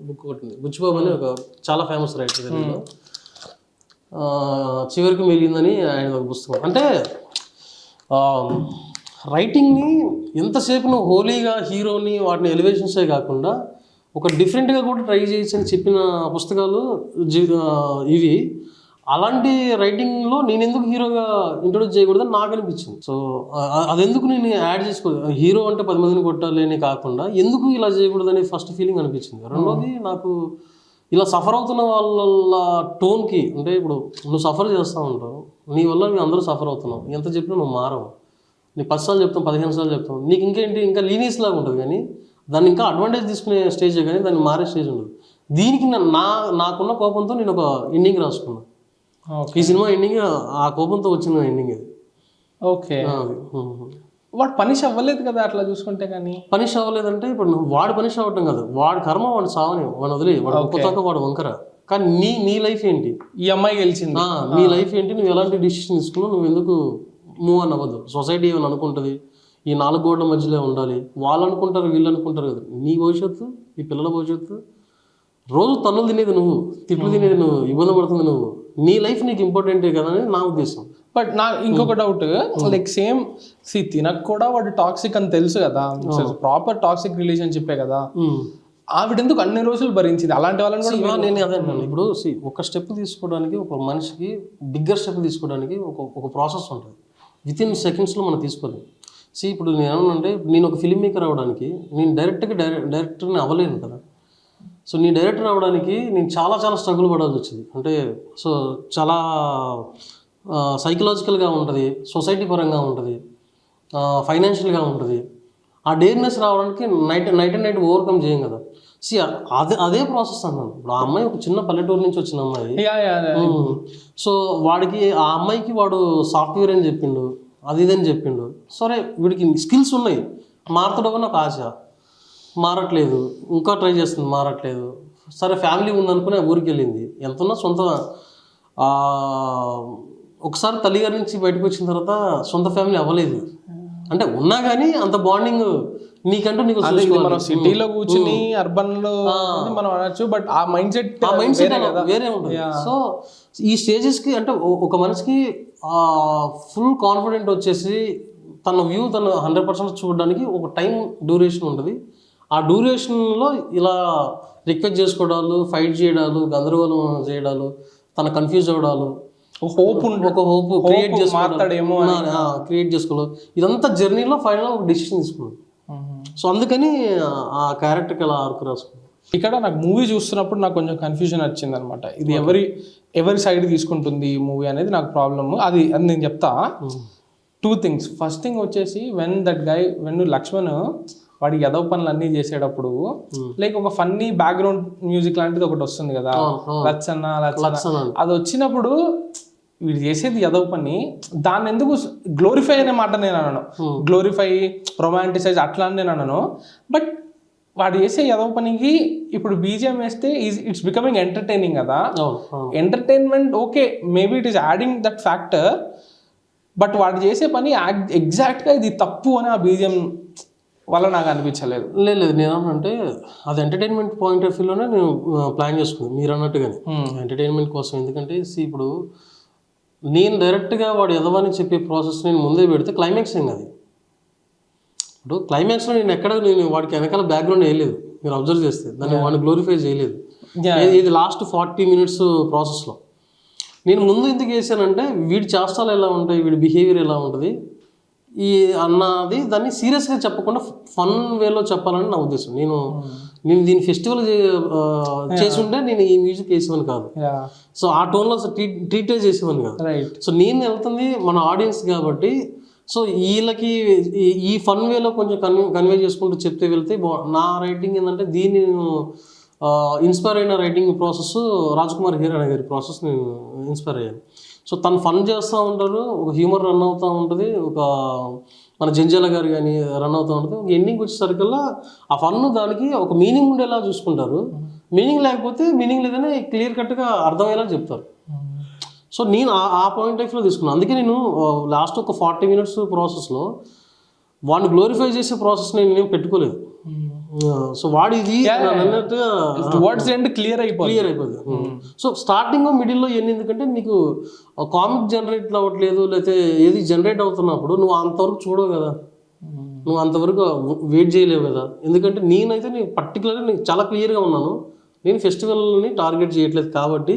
బుక్ ఒకటి ఉంది. బుచ్చిబాబు అని ఒక చాలా ఫేమస్ రైటర్ తెలుగులో. చివరికి మిగిలిందని ఆయన ఒక పుస్తకం. అంటే రైటింగ్ని ఎంతసేపు నువ్వు హోలీగా హీరోని వాటిని ఎలివేషన్సే కాకుండా ఒక డిఫరెంట్గా కూడా ట్రై చేయొచ్చు అని చెప్పిన పుస్తకాలు ఇవి. అలాంటి రైటింగ్లో నేను ఎందుకు హీరోగా ఇంట్రొడ్యూస్ చేయకూడదని నాకు అనిపించింది. సో అదెందుకు నేను యాడ్ చేసుకోలేదు, హీరో అంటే 10 మందిని కొట్టాలి అని కాకుండా ఎందుకు ఇలా చేయకూడదని ఫస్ట్ ఫీలింగ్ అనిపించింది. రెండోది, నాకు ఇలా సఫర్ అవుతున్న వాళ్ళ టోన్కి, అంటే ఇప్పుడు నువ్వు సఫర్ చేస్తూ ఉంటావు, నీ వల్ల మేము అందరూ సఫర్ అవుతున్నావు, ఎంత చెప్పినా నువ్వు మారవు, నీకు 10 సార్లు చెప్తాం 15 సార్లు చెప్తాం, నీకు ఇంకేంటి ఇంకా లీనియస్ లాగా ఉంటుంది, కానీ దాన్ని ఇంకా అడ్వాంటేజ్ తీసుకునే స్టేజే కానీ దాన్ని మారే స్టేజ్ ఉండదు. దీనికి నాకున్న కోపంతో నేను ఒక ఎండింగ్ రాసుకున్నాను. ఈ సినిమా ఎండింగ్ ఆ కోపంతో వచ్చిన ఎండింగ్ ఇది. ఓకే, వాడు పనిష్ అవ్వలేదు కదా అట్లా చూసుకుంటే? కానీ పనిష్ అవ్వలేదంటే ఇప్పుడు వాడు పనిష్ అవ్వటం కాదు, వాడి కర్మ వాడు సావని, వాడు వదిలే, వాడు ఒక్కతాక వాడు వంకర. కానీ నీ లైఫ్ ఏంటి? ఈ అమ్మాయి గెలిచింది, నీ లైఫ్ ఏంటి? నువ్వు ఎలాంటి డిసిషన్ తీసుకున్నావు? నువ్వు ఎందుకు మూవ్ అని అవ్వద్దు? సొసైటీ ఏమైనా అనుకుంటుంది ఈ 4 గోడల మధ్యలో ఉండాలి, వాళ్ళు అనుకుంటారు వీళ్ళు అనుకుంటారు కదా. నీ భవిష్యత్తు, ఈ పిల్లల భవిష్యత్తు, రోజు తన్నులు తినేది నువ్వు, తిట్లు తినేది నువ్వు, ఇబ్బంది పడుతుంది నువ్వు, నీ లైఫ్ నీకు ఇంపార్టెంటే కదా అని నా ఉద్దేశం. బట్ నా ఇంకొక డౌట్, లైక్ సేమ్ తినకు కూడా వాడు టాక్సిక్ అని తెలుసు కదా, ప్రాపర్ టాక్సిక్ రిలేషన్షిప్పే కదా, ఆవిడెందుకు అన్ని రోజులు భరించింది? అలాంటి వాళ్ళని కూడా నేను అదే అన్నాను. ఇప్పుడు ఒక స్టెప్ తీసుకోవడానికి, ఒక మనిషికి బిగ్గర్ స్టెప్ తీసుకోవడానికి ఒక ప్రాసెస్ ఉంటుంది. విత్ ఇన్ సెకండ్స్లో మనం తీసుకోలేము. ఇప్పుడు నేను ఏమన్నంటే, నేను ఒక ఫిల్మ్ మేకర్ అవ్వడానికి నేను డైరెక్టర్ని అవ్వలేను కదా. సో నీ డైరెక్టర్ అవ్వడానికి నేను చాలా స్ట్రగుల్ పడాల్సి వచ్చింది. అంటే సో చాలా సైకలాజికల్గా ఉంటుంది, సొసైటీ పరంగా ఉంటుంది, ఫైనాన్షియల్గా ఉంటుంది. ఆ డేర్నెస్ రావడానికి నైట్ అండ్ నైట్ ఓవర్కమ్ చేయం కదా. అదే ప్రాసెస్ అన్నాను. ఇప్పుడు ఆ అమ్మాయి ఒక చిన్న పల్లెటూరు నుంచి వచ్చిన అమ్మాయి. సో వాడికి, ఆ అమ్మాయికి వాడు సాఫ్ట్వేర్ అని చెప్పిండు, అది ఇదని చెప్పిండు. సరే వీడికి స్కిల్స్ ఉన్నాయి, మారుతాడని ఒక ఆశ, మారట్లేదు, ఇంకా ట్రై చేస్తుంది, మారట్లేదు. సరే ఫ్యామిలీ ఉందనుకుని ఊరికి వెళ్ళింది. ఎంతున్నా సొంత, ఒకసారి తల్లిగారి నుంచి బయటకు వచ్చిన తర్వాత సొంత ఫ్యామిలీ అవ్వలేదు. అంటే ఉన్నా కానీ అంత బాండింగ్ నీకంటూ నీకు మనం సిటీలో కూర్చుని అర్బన్ లో మనం అనొచ్చు, బట్ ఆ మైండ్ సెట్ వేరే ఉంటుంది. సో ఈ స్టేజెస్కి, అంటే ఒక మనిషికి ఫుల్ కాన్ఫిడెంట్ వచ్చేసి తన వ్యూ తను 100% చూడడానికి ఒక టైం డ్యూరేషన్ ఉంటుంది. ఆ డ్యూరేషన్లో ఇలా రిక్వెస్ట్ చేసుకోవడాలు, ఫైట్ చేయడాలు, గందరగోళం చేయడాలు, తన కన్ఫ్యూజ్ అవ్వడాలు, ఒక హోప్ క్రియేట్ చేసుకోవడం, ఇదంతా జర్నీలో ఫైనల్ ఒక డెసిషన్ తీసుకున్నాను. సో అందుకని ఆ క్యారెక్టర్కి అలా ఆర్క్ రాసుకున్నాను. ఇక్కడ నాకు మూవీ చూస్తున్నప్పుడు నాకు కొంచెం కన్ఫ్యూజన్ వచ్చింది అనమాట. ఇది ఎవరి సైడ్ తీసుకుంటుంది ఈ మూవీ అనేది నాకు ప్రాబ్లమ్. అది నేను చెప్తా. 2 things. ఫస్ట్ థింగ్ వచ్చేసి వెన్ లక్ష్మణ్ వాడి యదవ పనులు అన్నీ చేసేటప్పుడు లైక్ ఒక ఫన్నీ బ్యాక్గ్రౌండ్ మ్యూజిక్ లాంటిది ఒకటి వస్తుంది కదా, లచ్చన్న, అది వచ్చినప్పుడు వీడు చేసేది యదవ పని, దాన్ని ఎందుకు గ్లోరిఫై అనే మాట నేను అనను, గ్లోరిఫై రొమాంటిసైజ్ అట్లా అని నేను అనను. బట్ వాడు చేసే యదవ పనికి ఇప్పుడు బీజిఎం వేస్తే ఇట్స్ బికమింగ్ ఎంటర్టైనింగ్ కదా. Entertainment okay, maybe it is adding that factor, but వాడు చేసే పని ఎగ్జాక్ట్గా ఇది తప్పు అని ఆ బీజిఎం వల్ల నాకు అనిపించలేదు. లేదు నేను అంటే అది ఎంటర్టైన్మెంట్ పాయింట్ ఆఫ్ వ్యూలోనే నేను ప్లాన్ చేసుకున్నాను మీరు అన్నట్టుగానే, ఎంటర్టైన్మెంట్ కోసం. ఎందుకంటే ఇప్పుడు నేను డైరెక్ట్గా వాడు ఎదవని చెప్పే ప్రాసెస్ నేను ముందే పెడితే క్లైమాక్స్ ఏం అది. ఇప్పుడు క్లైమాక్స్లో నేను వాడికి వెనకాల బ్యాక్గ్రౌండ్ వేయలేదు, మీరు అబ్జర్వ్ చేస్తే దాన్ని వాడిని గ్లోరిఫై చేయలేదు. ఇది లాస్ట్ 40 minutes ప్రాసెస్లో నేను ముందు ఎందుకు వేసానంటే వీడి చేష్టాలు ఎలా ఉంటాయి, వీడి బిహేవియర్ ఎలా ఉంటుంది ఈ అన్నది దాన్ని సీరియస్గా చెప్పకుండా ఫన్ వేలో చెప్పాలని నా ఉద్దేశం. నేను దీన్ని ఫెస్టివల్ చేసి ఉంటే నేను ఈ మ్యూజిక్ వేసేవాని కాదు. సో ఆ టోన్లో ట్రీటేజ్ చేసేవాని కాదు. సో నేను వెళ్తుంది మన ఆడియన్స్ కాబట్టి, సో వీళ్ళకి ఈ ఫన్ వేలో కొంచెం కన్వే చేసుకుంటూ చెప్తే వెళ్తే నా రైటింగ్ ఏంటంటే దీన్ని నేను ఇన్స్పైర్ అయిన రైటింగ్ ప్రాసెస్ రాజ్కుమార్ హిరాణి గారి ప్రాసెస్ నేను ఇన్స్పైర్ అయ్యాను. సో తను ఫన్ చేస్తూ ఉంటారు, ఒక హ్యూమర్ రన్ అవుతూ ఉంటుంది, ఒక మన జంజాల గారు కానీ రన్ అవుతూ ఉంటుంది. ఎండింగ్ వచ్చేసరికల్లా ఆ ఫన్ దానికి ఒక మీనింగ్ ఉండేలా చూసుకుంటారు. మీనింగ్ లేకపోతే మీనింగ్ లేదని క్లియర్ కట్గా అర్థమయ్యేలా చెప్తారు. సో నేను ఆ పాయింట్ ఆఫ్ వ్యూలో తీసుకున్నాను. అందుకే నేను లాస్ట్ ఒక 40 minutes ప్రాసెస్లో వాడిని గ్లోరిఫై చేసే ప్రాసెస్ నేను పెట్టుకోలేదు. సో వాడు ఇది అన్నట్టుగా వర్డ్స్ ఎండ్ క్లియర్ అయిపోయింది. సో స్టార్టింగ్ మిడిల్లో ఏంది, ఎందుకంటే నీకు కామిక్ జనరేట్ అవ్వట్లేదు లేకపోతే ఏది జనరేట్ అవుతున్నప్పుడు నువ్వు అంతవరకు చూడవు కదా, నువ్వు అంతవరకు వెయిట్ చేయలేవు కదా. ఎందుకంటే నేనైతే పర్టికులర్గా నేను చాలా క్లియర్గా ఉన్నాను, నేను ఫెస్టివల్ని టార్గెట్ చేయట్లేదు కాబట్టి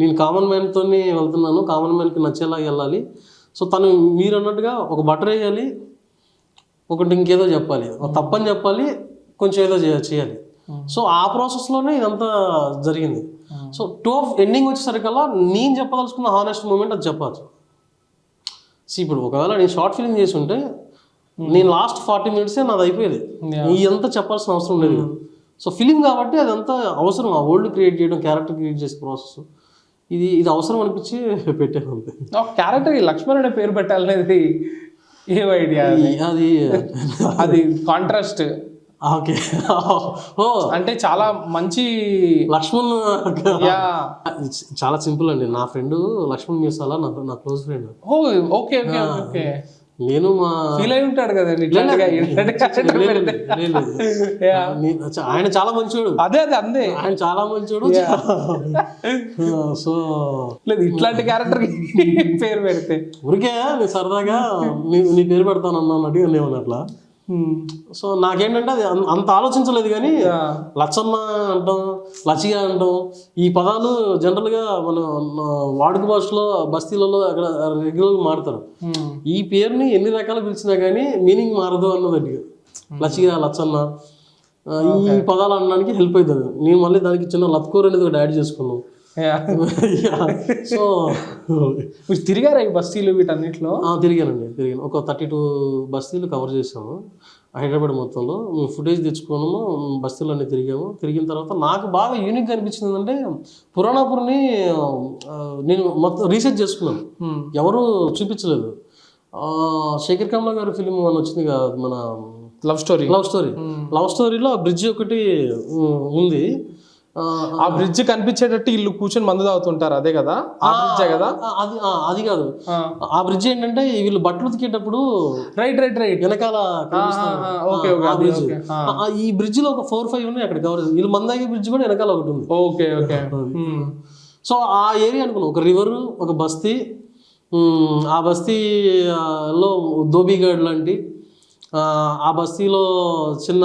నేను కామన్ మ్యాన్తోనే వెళ్తున్నాను, కామన్ మ్యాన్కి నచ్చేలా వెళ్ళాలి. సో తను మీరు అన్నట్టుగా ఒక బటర్ వేయాలి, ఒకటి ఇంకేదో చెప్పాలి, తప్పని చెప్పాలి, కొంచెం ఏదో చేయాలి. సో ఆ ప్రాసెస్లోనే ఇదంతా జరిగింది. సో ఎండింగ్ వచ్చేసరికల్లా నేను చెప్పదలుచుకున్న హానెస్ట్ మూమెంట్ అది చెప్పచ్చు. ఇప్పుడు ఒకవేళ నేను షార్ట్ ఫిల్మ్ చేసి ఉంటే నేను లాస్ట్ 40 minutes నాది అయిపోయేది, ఇదంతా చెప్పాల్సిన అవసరం లేదు. సో ఫిలిం కాబట్టి అదంతా అవసరం, ఆ వరల్డ్ క్రియేట్ చేయడం, క్యారెక్టర్ క్రియేట్ చేసే ప్రాసెస్ ఇది అవసరం అనిపించి పెట్టాను అంతే. క్యారెక్టర్ లక్ష్మణ్ అనే పేరు పెట్టాలనేది ఏ ఐడియా? అది కాంట్రాస్ట్. ఓకే, అంటే చాలా మంచి లక్ష్మణ్. చాలా సింపుల్ అండి. నా ఫ్రెండ్ లక్ష్మణ్ మీసాల నా close friend. Okay okay okay. నేను మా ఫీల్ అయి ఉంటాడు కదా ఆయన చాలా మంచోడు. అదే అందే, ఆయన చాలా మంచోడు. సో లేదు ఇట్లాంటి క్యారెక్టర్ పేరు పెడితే ఊరికే సరదాగా నీ పేరు పెడతాను అన్నట్టు నేను అట్లా. సో నాకేంటంటే అది అంత ఆలోచించలేదు, కానీ లచ్చన్న అంటాం, లచ్చిగా అంటాం, ఈ పదాలు జనరల్గా మన వాడుక భాషలో బస్తీలలో అక్కడ రెగ్యులర్గా మారుతారు. ఈ పేరుని ఎన్ని రకాలు పిలిచినా కానీ మీనింగ్ మారదు అన్నది. లచ్చిగా, లచ్చన్న ఈ పదాలు అనడానికి హెల్ప్ అవుతుంది. నేను మళ్ళీ దానికి చిన్న లత్కూర్ అనేది ఒకటి యాడ్ చేసుకున్నాను. సో తిరిగారా ఈ బస్తీలు వీటన్నిటిలో? తిరిగాను. ఒక 32 బస్తీలు కవర్ చేసాము హైదరాబాద్ మొత్తంలో. ఫుటేజ్ తెచ్చుకోము, బస్తీలు అన్నీ తిరిగిన తర్వాత నాకు బాగా యూనిక్గా అనిపించింది ఏంటంటే పురాణాపురిని నేను మొత్తం రీసెర్చ్ చేసుకున్నాను, ఎవరు చూపించలేదు. శేఖర్ కమలా గారి ఫిలిం అని వచ్చింది కదా, మన లవ్ స్టోరీలో బ్రిడ్జ్ ఒకటి ఉంది. ఆ బ్రిడ్జ్ కనిపించేటట్టు ఇల్లు కూర్చొని మందు తాగుతుంటారు, అదే కదా ఆ బ్రిడ్జే కదా? అది కాదు, ఆ బ్రిడ్జ్ ఏంటంటే వీళ్ళు బట్టలు ఉతికేటప్పుడు రైట్ వెనకాల ఈ బ్రిడ్జ్ లో ఒక 4-5 ఉన్నాయి అక్కడ కవర్. వీళ్ళు మందాగే బ్రిడ్జ్ కూడా వెనకాల ఒకటి ఉంది. Okay okay. సో ఆ ఏరియా అనుకున్నాం, ఒక రివర్, ఒక బస్తీ, ఆ బస్తీలో ధోబీగఢ్ లాంటి, ఆ బస్తీలో చిన్న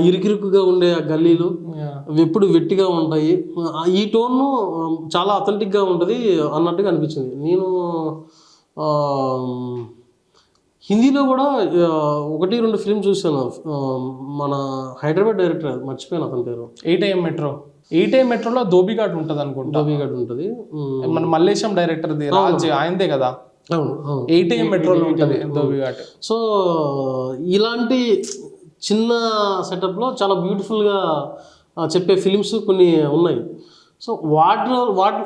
ఇరుకిరుకుగా ఉండే గల్లీలు ఎప్పుడు వెట్టిగా ఉంటాయి. ఈ టోన్ చాలా అథెంటిక్గా ఉంటుంది అన్నట్టుగా అనిపించింది. నేను హిందీలో కూడా 1-2 ఫిల్మ్ చూసాను. మన హైదరాబాద్ డైరెక్టర్ మర్చిపోయాను అతని పేరు. 8am మెట్రోలో ధోబీఘాట్ ఉంటుంది అనుకుంటా. ధోబీఘాట్ ఉంటుంది. మన మల్లేశం డైరెక్టర్ రాజ్ ఆయనదే కదా. అవును, 8am మెట్రోలో ఉంటుంది ధోబీఘాట్. సో ఇలాంటి చిన్న సెటప్లో చాలా బ్యూటిఫుల్గా చెప్పే ఫిలిమ్స్ కొన్ని ఉన్నాయి. సో వాటి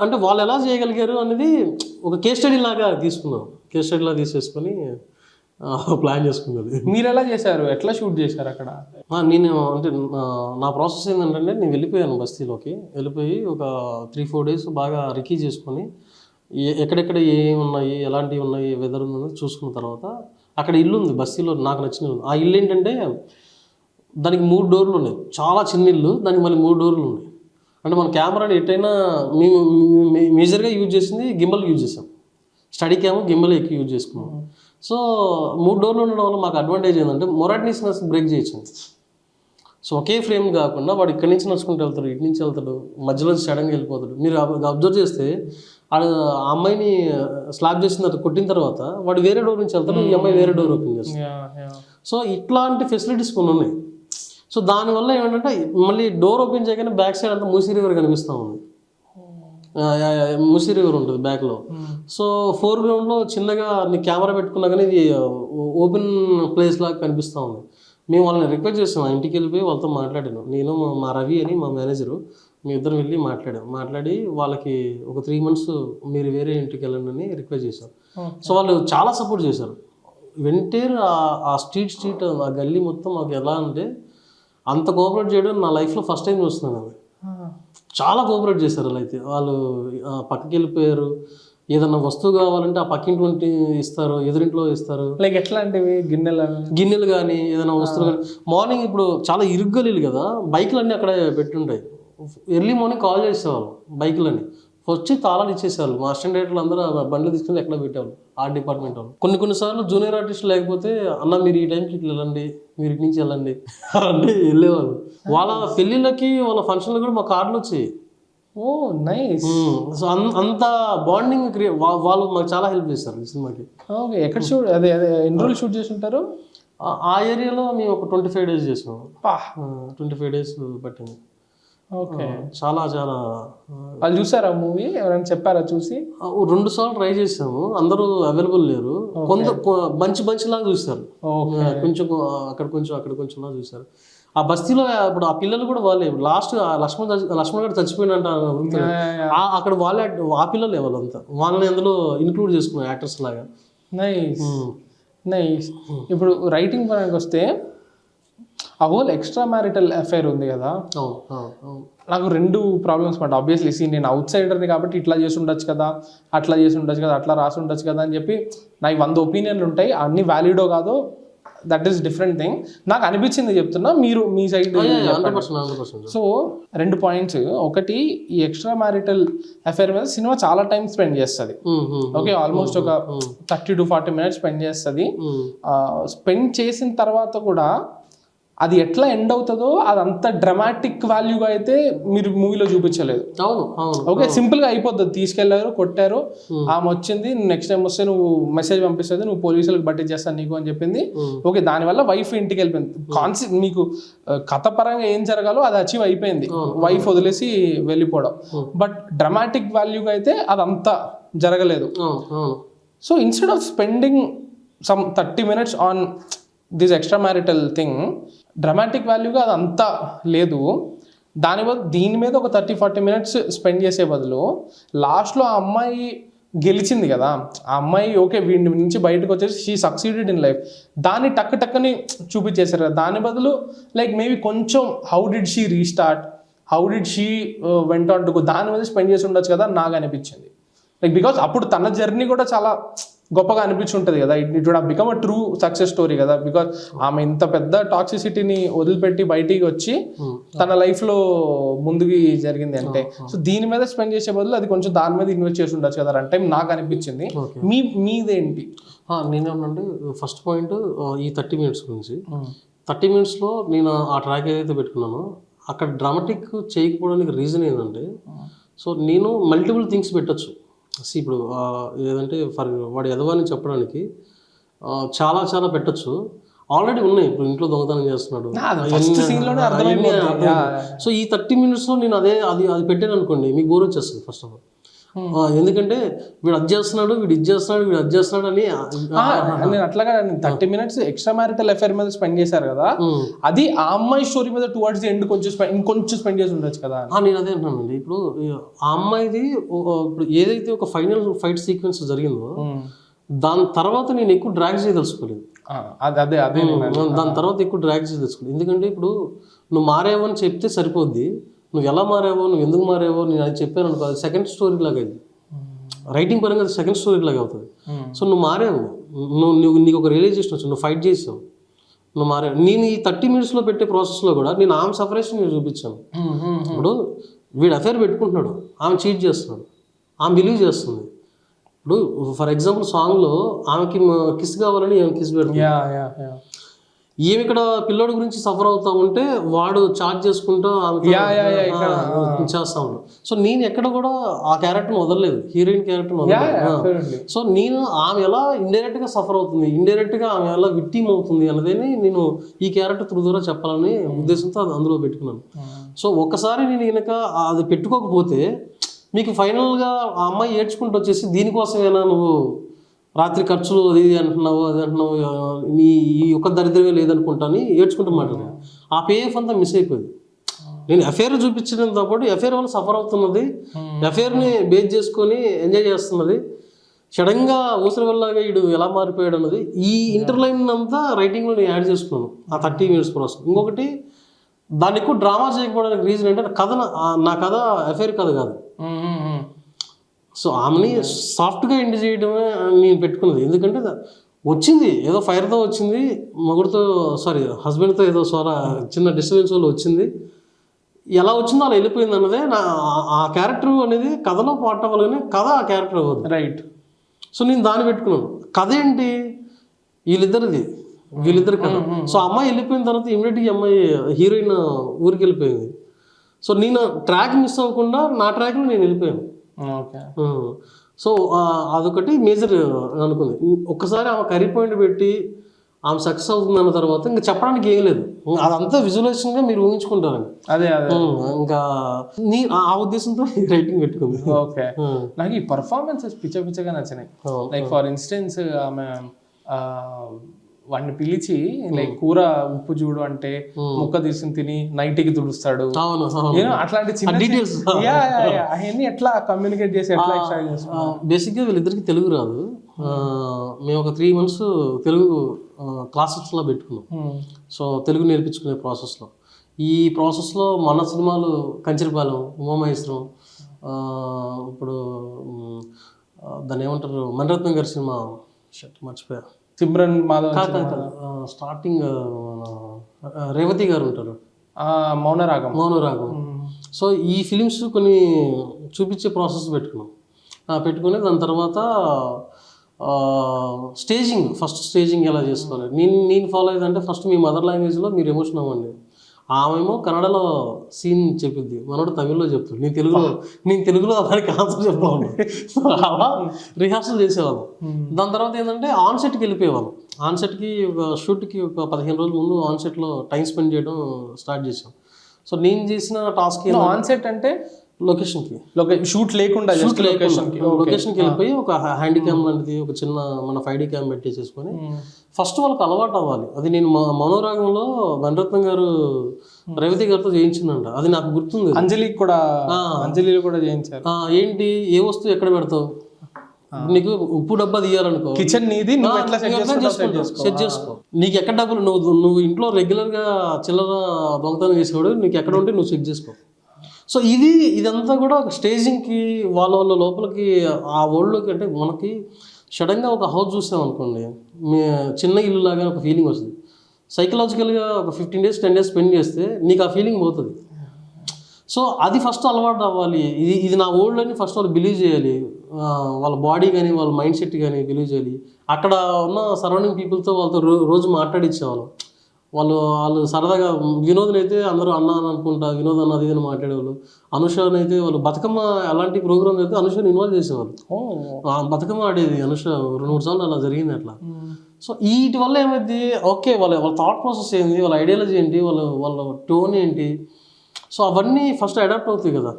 అంటే వాళ్ళు ఎలా చేయగలిగారు అనేది ఒక కేస్ స్టడీ లాగా తీసుకున్నాం. కేస్ స్టడీ లాగా తీసేసుకొని ప్లాన్ చేసుకున్నది. మీరు ఎలా చేశారు, ఎట్లా షూట్ చేశారు అక్కడ? నేను అంటే నా ప్రాసెస్ ఏంటంటే నేను వెళ్ళిపోయాను బస్తీలోకి. వెళ్ళిపోయి ఒక 3-4 days బాగా రికీ చేసుకొని ఎక్కడెక్కడ ఏమి ఉన్నాయి, ఎలాంటివి ఉన్నాయి, వెదర్ ఉందని చూసుకున్న తర్వాత అక్కడ ఇల్లు ఉంది బస్తీలో, నాకు నచ్చిన ఇల్లు. ఆ ఇల్లు ఏంటంటే దానికి 3 doors ఉన్నాయి, చాలా చిన్న ఇల్లు, దానికి మళ్ళీ 3 doors ఉన్నాయి. అంటే మన కెమెరాని ఎట్టయినా మేము మేజర్గా యూజ్ చేసింది గింబల్ యూజ్ చేసాం. స్టడీ క్యామ్ గింబల్ ఎక్కువ యూజ్ చేసుకున్నాం. సో 3 doors ఉండడం వల్ల మాకు అడ్వాంటేజ్ ఏంటంటే మొరాటినెస్ బ్రేక్ చేయొచ్చు. సో ఒకే ఫ్రేమ్ కాకుండా వాడు ఇక్కడి నుంచి నడుచుకుంటూ వెళ్తాడు, ఇటు నుంచి వెళ్తాడు, మధ్యలో సడన్గా వెళ్ళిపోతాడు. మీరు అబ్జర్వ్ చేస్తే ఆ అమ్మాయిని స్లాబ్ చేసిన తర్వాత కొట్టిన తర్వాత వాడు వేరే డోర్ నుంచి వెళ్తాడు, ఈ అమ్మాయి వేరే డోర్ ఓపెన్ చేస్తాడు. సో ఇట్లాంటి ఫెసిలిటీస్ కొన్ని ఉన్నాయి. సో దానివల్ల ఏమంటే మళ్ళీ డోర్ ఓపెన్ చేయగానే బ్యాక్ సైడ్ అంతా మూసీ రివర్ కనిపిస్తూ ఉంది. మూసీ రివర్ ఉంటుంది బ్యాక్లో. సో ఫోర్గ్రౌండ్లో చిన్నగా నీ కెమెరా పెట్టుకున్నా కానీ ఇది ఓపెన్ ప్లేస్ లాగా కనిపిస్తూ ఉంది. మేము వాళ్ళని రిక్వెస్ట్ చేస్తాం, ఇంటికి వెళ్ళిపోయి వాళ్ళతో మాట్లాడాను. నేను మా రవి అని మా మేనేజరు, మీ ఇద్దరు వెళ్ళి మాట్లాడి వాళ్ళకి ఒక 3 months మీరు వేరే ఇంటికి వెళ్ళండి అని రిక్వెస్ట్ చేశాం. సో వాళ్ళు చాలా సపోర్ట్ చేశారు. వెంటనే ఆ స్ట్రీట్ ఆ గల్లీ మొత్తం మాకు ఎలా అంటే అంత కోఆపరేట్ చేయడం నా లైఫ్లో ఫస్ట్ టైం చూస్తున్నాను అది. చాలా కోఆపరేట్ చేశారు వాళ్ళు. అయితే వాళ్ళు పక్కకి వెళ్ళిపోయారు. ఏదన్నా వస్తువు కావాలంటే ఆ పక్కింటి ఇస్తారు, ఎదురింట్లో ఇస్తారు. లైక్ ఎట్లాంటివి గిన్నెలు కానీ ఏదైనా వస్తువులు కానీ. మార్నింగ్ ఇప్పుడు చాలా ఇరుగ్గలీలు కదా, బైకులు అన్నీ అక్కడ పెట్టుంటాయి. ఎర్లీ మార్నింగ్ కాల్ చేసేవాళ్ళు బైకులని, వచ్చి తాళాలు ఇచ్చేసేవాళ్ళు. మా అసిస్టెంట్ డైరెక్టర్లు అందరూ బండ్లు తీసుకుని ఎక్కడ పెట్టేవాళ్ళు ఆర్ట్ డిపార్ట్మెంట్ వాళ్ళు. కొన్నిసార్లు జూనియర్ ఆర్టిస్ట్ లేకపోతే అన్న మీరు ఈ టైంకి ఇట్లా వెళ్ళండి, మీరు ఇటు నుంచి వెళ్ళండి అంటే వెళ్ళేవాళ్ళు. వాళ్ళ పెళ్ళిళ్ళకి వాళ్ళ ఫంక్షన్లు కూడా మా కార్డులు వచ్చాయి. ఓ నైస్. సో అంత బాండింగ్ వాళ్ళు మాకు చాలా హెల్ప్ చేస్తారు ఈ సినిమాకి. ఓకే, ఎక్కడ షూట్ అదే ఎన్ని రోజులు షూట్ చేసి ఉంటారు? ఆ ఏరియాలో మేము ఒక 25 days చేసాము. 25 days పట్టింది. ఓకే, చాలా చాలా. వాళ్ళు చూసారా మూవీ? ఎవరైనా చెప్పారా చూసి? 2 సార్లు ట్రై చేసాము, అందరూ అవైలబుల్ లేరు. బంచి లాగా చూస్తారు, కొంచెం అక్కడ కొంచెం అక్కడ కొంచెం లాగా చూసారు. ఆ బస్తీలో ఇప్పుడు ఆ పిల్లలు కూడా వాళ్ళే. లాస్ట్ లక్ష్మణ్ గారు చచ్చిపోయినంట అక్కడ వాళ్ళే, ఆ పిల్లలే వాళ్ళంతా. వాళ్ళని అందులో ఇన్క్లూడ్ చేసుకున్నారు యాక్టర్స్ లాగా. Nice nice. ఇప్పుడు రైటింగ్ పరంగా వస్తే ఆ హోల్ ఎక్స్ట్రా మ్యారిటల్ అఫైర్ ఉంది కదా, నాకు 2 ప్రాబ్లమ్స్ మాట. ఆబ్వియస్లీ నేను అవుట్ సైడర్ని కాబట్టి ఇట్లా చేసి ఉండొచ్చు కదా, అట్లా చేసి ఉండొచ్చు కదా, అట్లా రాసి ఉండొచ్చు కదా అని చెప్పి నాకు 100 ఒపీనియన్లు ఉంటాయి. అన్ని వ్యాలిడో కాదో దట్ ఈస్ డిఫరెంట్ థింగ్. నాకు అనిపించింది చెప్తున్నా, మీరు మీ సైడ్. So 2 points. ఒకటి, ఈ ఎక్స్ట్రా మ్యారిటల్ అఫైర్ మీద సినిమా చాలా టైం స్పెండ్ చేస్తుంది. ఓకే, ఆల్మోస్ట్ ఒక 30 to 40 minutes స్పెండ్ చేస్తుంది. స్పెండ్ చేసిన తర్వాత కూడా అది ఎట్లా ఎండ్ అవుతుందో అదంతా డ్రామాటిక్ వాల్యూగా అయితే మీరు మూవీలో చూపించలేదు. ఓకే, సింపుల్ గా అయిపోతుంది. తీసుకెళ్లారు, కొట్టారు, ఆమె వచ్చింది, నెక్స్ట్ టైం వస్తే నువ్వు మెసేజ్ పంపిస్తుంది, నువ్వు పోలీసులకు పట్టించేస్తాను నీకు అని చెప్పింది. ఓకే, దానివల్ల వైఫ్ ఇంటికి వెళ్ళిపోయింది. మీకు కథ పరంగా ఏం జరగాలో అది అచీవ్ అయిపోయింది, వైఫ్ వదిలేసి వెళ్ళిపోవడం. బట్ డ్రామాటిక్ వాల్యూగా అయితే అదంతా జరగలేదు. So instead of spending some 30 minutes on this extra marital thing, dramatic వాల్యూగా అది అంతా లేదు. దీని మీద ఒక 30-40 minutes స్పెండ్ చేసే బదులు లాస్ట్లో ఆ అమ్మాయి గెలిచింది కదా, ఆ అమ్మాయి ఓకే వీడి నుంచి బయటకు వచ్చేసి షీ సక్సీడెడ్ ఇన్ లైఫ్, దాన్ని టక్కని చూపించేశారు కదా. దాని బదులు లైక్ మేబీ కొంచెం how did she restart, how did she వెంట అంటూ దాని మీద స్పెండ్ చేసి ఉండొచ్చు కదా నాకు అనిపించింది. లైక్ బికాస్ అప్పుడు తన జర్నీ కూడా చాలా గొప్పగా అనిపించుంటుంది కదా. It would have become a true success story కదా. బికాస్ ఆమె ఇంత పెద్ద టాక్సిసిటీని వదిలిపెట్టి బయటికి వచ్చి తన లైఫ్లో ముందుకి జరిగింది అంటే, సో దీని మీద స్పెండ్ చేసే బదులు అది కొంచెం దాని మీద ఇన్వెస్ట్ చేసి ఉండొచ్చు కదా అంటే నాకు అనిపించింది. మీదేంటి? నేనేమంటే ఫస్ట్ పాయింట్ ఈ 30 minutes గురించి. 30 minutesలో నేను ఆ ట్రాక్ ఏదైతే పెట్టుకున్నానో అక్కడ డ్రామాటిక్ చేయకపోవడానికి రీజన్ ఏంటంటే, సో నేను మల్టిపుల్ థింగ్స్ పెట్టచ్చు. ఇప్పుడు ఏదంటే వాడు ఎదవాని చెప్పడానికి చాలా చాలా పెట్టచ్చు. ఆల్రెడీ ఉన్నాయి. ఇప్పుడు ఇంట్లో దొంగతనం చేస్తున్నాడు, సో ఈ 30 minutesలో నేను అది పెట్టాను అనుకోండి, మీకు బోర్ వచ్చేస్తుంది ఫస్ట్ ఆఫ్ ఆల్. ఎందుకంటే వీడు అది చేస్తున్నాడు, వీడు ఇది చేస్తున్నాడు, వీడు అది చేస్తున్నాడు అని. నేను అట్లాగా 30 minutes ఎక్స్ట్రా మ్యారిటల్ అఫైర్ మీద స్పెండ్ చేశారు కదా, అది ఆ అమ్మాయి స్టోరీ మీద టువర్డ్స్ ది ఎండ్ ఇంకొంచెం స్పెండ్ చేసి ఉండొచ్చు కదా. నేను అదే అంటున్నానండి. ఇప్పుడు ఆ అమ్మాయిది ఇప్పుడు ఏదైతే ఒక ఫైనల్ ఫైట్ సీక్వెన్స్ జరిగిందో దాని తర్వాత నేను ఎక్కువ డ్రాగ్ చేయదలుచుకోలేదు. అదే దాని తర్వాత ఎక్కువ డ్రాగ్ చేయదలుచుకోలేదు. ఎందుకంటే ఇప్పుడు నువ్వు మారేవో అని చెప్తే సరిపోద్ది, నువ్వు ఎలా మారావో, నువ్వు ఎందుకు మారావో నేను అది చెప్పాను అనుకో, అది సెకండ్ స్టోరీ లాగా అయింది. రైటింగ్ పరంగా అది సెకండ్ స్టోరీ లాగా అవుతుంది. సో నువ్వు మారావు, నీకు ఒక రియలైజేషన్ వచ్చింది, నువ్వు ఫైట్ చేసావు, నువ్వు మారావు. నేను ఈ 30 minutesలో పెట్టే ప్రాసెస్లో కూడా నేను ఆమె సపరేషన్ నేను చూపించాను. ఇప్పుడు వీడు అఫైర్ పెట్టుకుంటున్నాడు, ఆమె చీట్ చేస్తున్నాడు, ఆమె బిలీవ్ చేస్తుంది. ఇప్పుడు ఫర్ ఎగ్జాంపుల్ సాంగ్లో ఆమెకి కిస్ కావాలని ఆమె కిస్ పెడుతుంది. ఏమి ఇక్కడ పిల్లోడి గురించి సఫర్ అవుతా ఉంటే వాడు చార్జ్ చేసుకుంటూ చేస్తా ఉంటాడు. సో నేను ఎక్కడ కూడా ఆ క్యారెక్టర్ని వదలలేదు, హీరోయిన్ క్యారెక్టర్ని వదలలేదు. సో నేను ఆమె ఎలా ఇండైరెక్ట్గా సఫర్ అవుతుంది, ఇండైరెక్ట్గా ఆమె ఎలా విక్టిమ్ అవుతుంది అన్నదని నేను ఈ క్యారెక్టర్ త్రూ ద్వారా చెప్పాలని ఉద్దేశంతో అందులో పెట్టుకున్నాను. సో ఒక్కసారి నేను కనుక అది పెట్టుకోకపోతే మీకు ఫైనల్గా ఆ అమ్మాయి ఏడ్చుకుంటూ వచ్చేసి దీనికోసమేనా నువ్వు రాత్రి ఖర్చులు అది అంటున్నావు, అది అంటున్నావు, నీ ఈ ఒక్క దరిద్రమే లేదనుకుంటాను ఏడ్చుకుంటూ మాట్లాడాను. ఆ పేఎఫ్ అంతా మిస్ అయిపోయింది. నేను అఫేర్ చూపించడంతో పాటు అఫేర్ వల్ల సఫర్ అవుతున్నది, అఫేర్ని బేస్ చేసుకొని ఎంజాయ్ చేస్తున్నది, సడన్గా ఊసరి వెళ్ళలాగా వీడు ఎలా మారిపోయాడు అన్నది ఈ ఇంటర్లైన్ అంతా రైటింగ్లో నేను యాడ్ చేసుకున్నాను ఆ 30 minutes ప్రాసెస్. ఇంకొకటి దాన్ని ఎక్కువ డ్రామా చేయకపోవడానికి రీజన్ ఏంటంటే కథ నా కథ అఫైర్ కథ కాదు. సో ఆమెని సాఫ్ట్గా ఎండ్ చేయడమే నేను పెట్టుకున్నది. ఎందుకంటే వచ్చింది ఏదో ఫైర్తో వచ్చింది, మొగుడుతో హస్బెండ్తో ఏదో చిన్న డిస్టర్బెన్స్ వల్ల వచ్చింది, ఎలా వచ్చిందో అలా వెళ్ళిపోయింది అన్నదే ఆ క్యారెక్టర్ అనేది కథలో పార్ట్ అవ్వాలి కానీ కథ ఆ క్యారెక్టర్ అవ్వదు. రైట్. సో నేను దాన్ని పెట్టుకున్నాను. కథ ఏంటి వీళ్ళిద్దరి కథ. సో అమ్మాయి వెళ్ళిపోయిన తర్వాత ఇమీడియట్గా ఈ అమ్మాయి హీరోయిన్ ఊరికి వెళ్ళిపోయింది. సో నేను ట్రాక్ మిస్ అవ్వకుండా నా ట్రాక్లో నేను వెళ్ళిపోయాను. సో అదొకటి మేజర్ అనుకుంది. ఒక్కసారి ఆమె కర్రీ పాయింట్ పెట్టి ఆమె సక్సెస్ అవుతుందన్న తర్వాత ఇంకా చెప్పడానికి ఏం లేదు, అదంతా విజువలైజేషన్గా మీరు ఊహించుకుంటారండి. అదే ఇంకా ఆ ఉద్దేశంతో రైటింగ్ పెట్టుకుంది. ఓకే. నాకు ఈ పర్ఫార్మెన్సెస్ పిచ్చగా నచ్చినాయి. లైక్ ఫర్ ఇన్స్టెన్స్ ఆమె వాడిని పిలిచి లైక్ కూర ఉప్పు చూడు అంటే ముక్క తీసుకుని తిని నైట్కి తుడుస్తాడు, అట్లాంటి చిన్న డీటెయిల్స్ అవన్నీ ఎట్లా కమ్యూనికేట్ చేసి ఎట్లా ఎక్స్ట్రాక్ట్ చేస్తాడు. బేసిక్గా వీళ్ళిద్దరికి తెలుగు రాదు. మేము ఒక 3 months తెలుగు క్లాసెస్లో పెట్టుకున్నాం. సో తెలుగు నేర్పించుకునే ప్రాసెస్లో ఈ ప్రాసెస్లో మన సినిమాలు కంచరిపాలెం, ఉమామహేశ్వరం, ఇప్పుడు దాన్ని ఏమంటారు మణిరత్నం గారి సినిమా మర్చిపోయా, సిమ్రన్ మాధవ్ స్టార్టింగ్ రేవతి గారు ఉంటారు, మౌనరాగం. సో ఈ ఫిలిమ్స్ కొన్ని చూపించే ప్రాసెస్ పెట్టుకుని దాని తర్వాత ఫస్ట్ స్టేజింగ్ ఎలా చేసుకోవాలి నేను ఫాలో అయ్యేదంటే ఫస్ట్ మీ మదర్ లాంగ్వేజ్లో మీరు ఎమోషన్ అవ్వండి. ఆమెమో కన్నడలో సీన్ చెప్పిద్ది, మనోడు తమిళ్లో చెప్తాడు, నేను తెలుగులో దానికి ఆన్సర్ చెప్తా ఉన్నాను. అలా రిహార్సల్ చేసేవాళ్ళం. దాని తర్వాత ఏంటంటే ఆన్సెట్కి వెళ్ళిపోయేవాళ్ళం. ఆన్సెట్కి ఒక షూట్కి ఒక 15 రోజుల ముందు ఆన్సెట్లో టైం స్పెండ్ చేయడం స్టార్ట్ చేసాం. సో నేను చేసిన టాస్క్ ఆన్సెట్ అంటే లొకేషన్కి షూట్ లేకుండా లొకేషన్కి వెళ్ళిపోయి ఒక హ్యాండీ క్యామ్ లాంటిది ఒక చిన్న మన 5D క్యామ్ పెట్టేసేసుకొని ఫస్ట్ వాళ్ళకి అలవాటు అవ్వాలి. అది నేను మనోరాగంలో మణిరత్నం గారు రేవతి గారితో చేయించిందంట, అది నాకు గుర్తుంది. అంజలిలో కూడా చేయించారు. ఏంటి ఏ వస్తువు ఎక్కడ పెడతావు, నీకు ఉప్పు డబ్బా తీయాలనుకో కిచెన్ నీది సెట్ చేసుకో, నీకు ఎక్కడ డబ్బులు నువ్వు ఇంట్లో రెగ్యులర్గా చిల్లర దొంగతనం చేసేవాడు, నీకు ఎక్కడ ఉంటే నువ్వు చెక్ చేసుకో. సో ఇదంతా కూడా ఒక స్టేజింగ్కి వాళ్ళ లోపలికి ఆ వరల్డ్లోకి, అంటే మనకి సడన్గా ఒక హౌస్ చూసామనుకోండి, చిన్న ఇల్లు లాగా ఒక ఫీలింగ్ వస్తుంది. సైకలాజికల్గా ఒక 15 days 10 days స్పెండ్ చేస్తే నీకు ఆ ఫీలింగ్ పోతుంది. సో అది ఫస్ట్ అలవాటు అవ్వాలి. ఇది నా వరల్డ్ అని ఫస్ట్ వాళ్ళు బిలీవ్ చేయాలి. వాళ్ళ బాడీ కానీ వాళ్ళ మైండ్ సెట్ కానీ బిలీవ్ చేయాలి. అక్కడ ఉన్న సరౌండింగ్ పీపుల్తో వాళ్ళతో రోజు మాట్లాడించేవాళ్ళు. వాళ్ళు సరదాగా వినోద్ అయితే అందరూ అన్న అని అనుకుంటా, వినోద్ అన్నది అని మాట్లాడేవాళ్ళు. అనుషని అయితే వాళ్ళు బతుకమ్మ అలాంటి ప్రోగ్రామ్స్ అయితే అనుషని ఇన్వాల్వ్ చేసేవాళ్ళు. బతుకమ్మ ఆడేది అనుష 2-3 సార్లు అలా జరిగింది అట్లా. సో వీటి వల్ల ఏమైంది, ఓకే వాళ్ళ థాట్ ప్రాసెస్ ఏంటి, వాళ్ళ ఐడియాలజీ ఏంటి, వాళ్ళ టోన్ ఏంటి, సో అవన్నీ ఫస్ట్ అడాప్ట్ అవుతాయి కదా.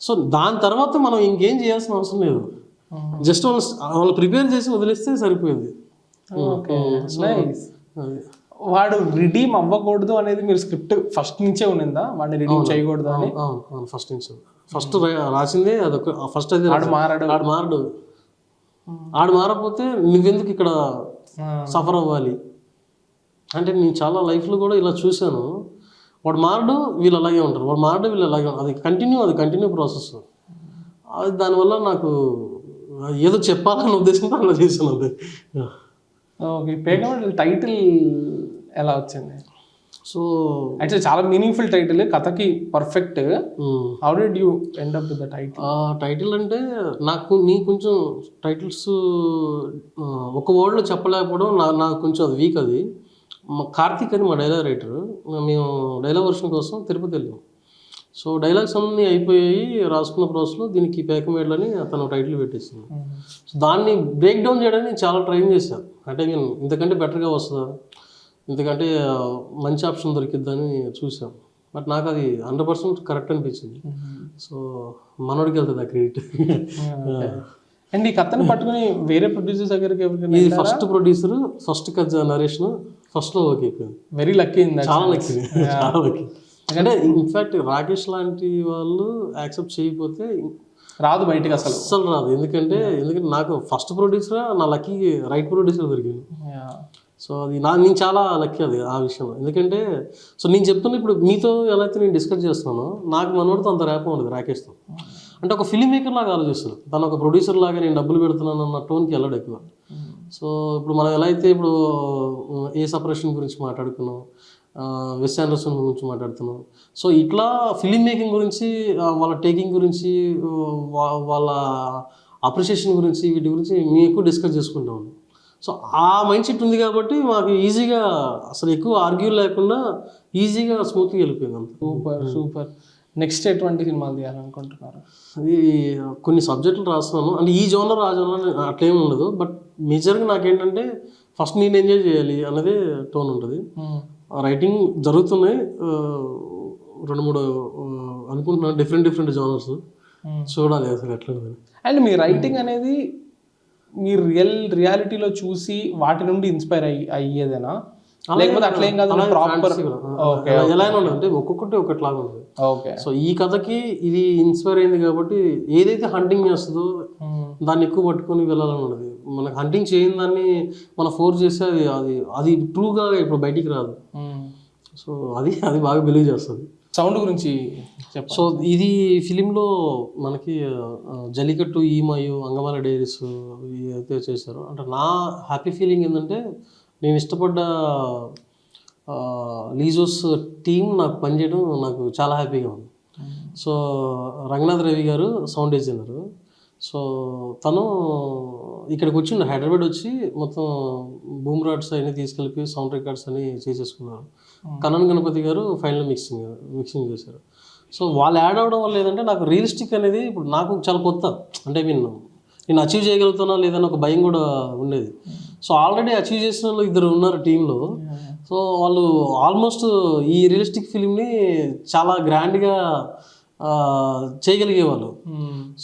సో దాని తర్వాత మనం ఇంకేం చేయాల్సిన అవసరం లేదు, జస్ట్ వాళ్ళు ప్రిపేర్ చేసి వదిలేస్తే సరిపోయింది. వాడు రిడీమ్ అవ్వకూడదు అనేది మీరు స్క్రిప్ట్ ఫస్ట్ నుంచే ఉన్నిందా, వాడిని రిడీమ్ చేయకూడదు అని? ఫస్ట్ నుంచి ఫస్ట్ రాసిందే అదొక ఫస్ట్. అయితే ఆడు మారపోతే నువ్వెందుకు ఇక్కడ సఫర్ అవ్వాలి అంటే, నేను చాలా లైఫ్లో కూడా ఇలా చూశాను. వాడు మారడు, వీళ్ళు అలాగే ఉంటారు, వాడు మారడు, వీళ్ళు అలాగే ఉంటారు. అది కంటిన్యూ ప్రాసెస్. అది దానివల్ల నాకు ఏదో చెప్పాలన్న ఉద్దేశంతో అలా చేశాను. అది ఓకే. పేగమెంటల్ టైటిల్ ఎలా వచ్చింది? సో యాక్చువల్లీ చాలా మీనింగ్ఫుల్ టైటిల్, కథకి perfect. How did you end up with the title? Title అంటే నీ కొంచెం టైటిల్స్ ఒక వర్డ్లో చెప్పలేకపోవడం నాకు కొంచెం అది వీక్. అది కార్తీక్ అని మా డైలాగ్ రైటర్, మేము డైలాగ్ వర్షన్ కోసం తిరుపతి వెళ్ళాం. సో డైలాగ్స్ అన్నీ అయిపోయాయి, రాసుకున్న ప్రాసెస్లో దీనికి పేకమేడ్లని అతను టైటిల్ పెట్టేసింది. సో దాన్ని బ్రేక్ డౌన్ చేయడానికి చాలా ట్రై చేశాను. అంటే నేను ఇంతకంటే బెటర్గా వస్తుందా, ఇంతకంటే మంచి ఆప్షన్ దొరికిద్దని చూసాం. బట్ నాకు అది 100% కరెక్ట్ అనిపించింది. సో మనోడికి వెళ్తుంది ఆ క్రెడిట్. అండ్ ఈ కథను పట్టుకుని వేరే ప్రొడ్యూసర్స్ దగ్గరికి ఇది ఫస్ట్ ప్రొడ్యూసర్, ఫస్ట్ కథ నరేషన్ ఫస్ట్లో ఓకే అయిపోయింది. వెరీ లక్కీ, చాలా లక్కీ. అంటే ఇన్ఫ్యాక్ట్ రాకేష్ లాంటి వాళ్ళు యాక్సెప్ట్ చేయకపోతే రాదు బయటకు, అసలు రాదు. ఎందుకంటే నాకు ఫస్ట్ ప్రొడ్యూసర్ నా లక్కీ రైట్ ప్రొడ్యూసర్ దొరికింది. సో అది నేను చాలా లక్కీ అది ఆ విషయంలో. ఎందుకంటే సో నేను చెప్తున్నా ఇప్పుడు మీతో ఎలా అయితే నేను డిస్కస్ చేస్తున్నానో నాకు మనోడితో అంత ర్యాప్ ఉండదు రాకేష్తో. అంటే ఒక ఫిల్మ్ మేకర్ లాగా ఆలోచిస్తారు, తను ఒక ప్రొడ్యూసర్ లాగా నేను డబ్బులు పెడుతున్నాను అన్న టోన్కి వెళ్ళడు ఎక్కువ. సో ఇప్పుడు మనం ఎలా అయితే ఇప్పుడు ఏ సపరేషన్ గురించి మాట్లాడుకున్నాం, వెస్ ఆండర్సన్ గురించి మాట్లాడుతున్నాం. సో ఇట్లా ఫిలిం మేకింగ్ గురించి, వాళ్ళ టేకింగ్ గురించి, వాళ్ళ అప్రిషియేషన్ గురించి, వీటి గురించి మేము ఎక్కువ డిస్కస్ చేసుకుంటా ఉన్నాం. సో ఆ మైండ్ సెట్ ఉంది కాబట్టి మాకు ఈజీగా అసలు ఎక్కువ ఆర్గ్యూ లేకుండా ఈజీగా స్మూత్గా వెళ్ళిపోయింది అంత. Super super. నెక్స్ట్ ఎటువంటి సినిమాలు తీయాలనుకుంటున్నారు? అది కొన్ని సబ్జెక్టులు రాస్తున్నాను, అంటే ఈ జోనర్ ఆ జోనర్ అట్లేం ఉండదు. బట్ మేజర్గా నాకేంటంటే ఫస్ట్ నేను ఎంజాయ్ చేయాలి అన్నదే టోన్ ఉంటుంది. రైటింగ్ జరుగుతున్నాయి, 2-3 అనుకుంటున్నాను, డిఫరెంట్ జోనర్స్. చూడాలి అసలు ఎట్లా. అండ్ మీ రైటింగ్ అనేది మీరు రియాలిటీలో చూసి వాటి నుండి ఇన్స్పైర్ అయ్యేదేనా, లేకపోతే అట్లేం కాదు ప్రాపర్? ఎలా ఉండదు అంటే ఒక్కొక్కటి ఒకటిలాగా ఉంటుంది. ఓకే. సో ఈ కథకి ఇది ఇన్స్పైర్ అయింది కాబట్టి ఏదైతే హంటింగ్ చేస్తుందో దాన్ని ఎక్కువ పట్టుకొని వెళ్ళాలని ఉండదు. మనకు హంటింగ్ చేయని దాన్ని మనం ఫోర్స్ చేస్తే అది ట్రూగా ఇప్పుడు బయటికి రాదు. సో అది బాగా బిలీవ్ చేస్తుంది. సౌండ్ గురించి చెప్పండి. సో ఇది ఫిలింలో మనకి జల్లికట్టు, ఈమాయు, అంగమాల డైరీస్ అయితే చేశారు. అంటే నా హ్యాపీ ఫీలింగ్ ఏంటంటే నేను ఇష్టపడ్డ లీజోస్ టీం నాకు పనిచేయడం నాకు చాలా హ్యాపీగా ఉంది. సో రంగనాథ్ రవి గారు సౌండ్ డిజైనరు. సో తను ఇక్కడికి వచ్చిండు, హైదరాబాద్ వచ్చి మొత్తం బూమ్ రాడ్స్ అన్నీ తీసుకెళ్ళి సౌండ్ రికార్డ్స్ అని చేసేసుకున్నారు. కనన్ గణపతి గారు ఫైనల్ మిక్సింగ్ చేశారు. సో వాళ్ళు యాడ్ అవ్వడం వల్ల ఏంటంటే నాకు రియలిస్టిక్ అనేది ఇప్పుడు నాకు చాలా కొత్త, అంటే నేను అచీవ్ చేయగలుగుతానా లేదని ఒక భయం కూడా ఉండేది. సో ఆల్రెడీ అచీవ్ చేసిన వాళ్ళు 2 ఉన్నారు టీంలో. సో వాళ్ళు ఆల్మోస్ట్ ఈ రియలిస్టిక్ ఫిలింని చాలా గ్రాండ్గా చేయగలిగేవాళ్ళు.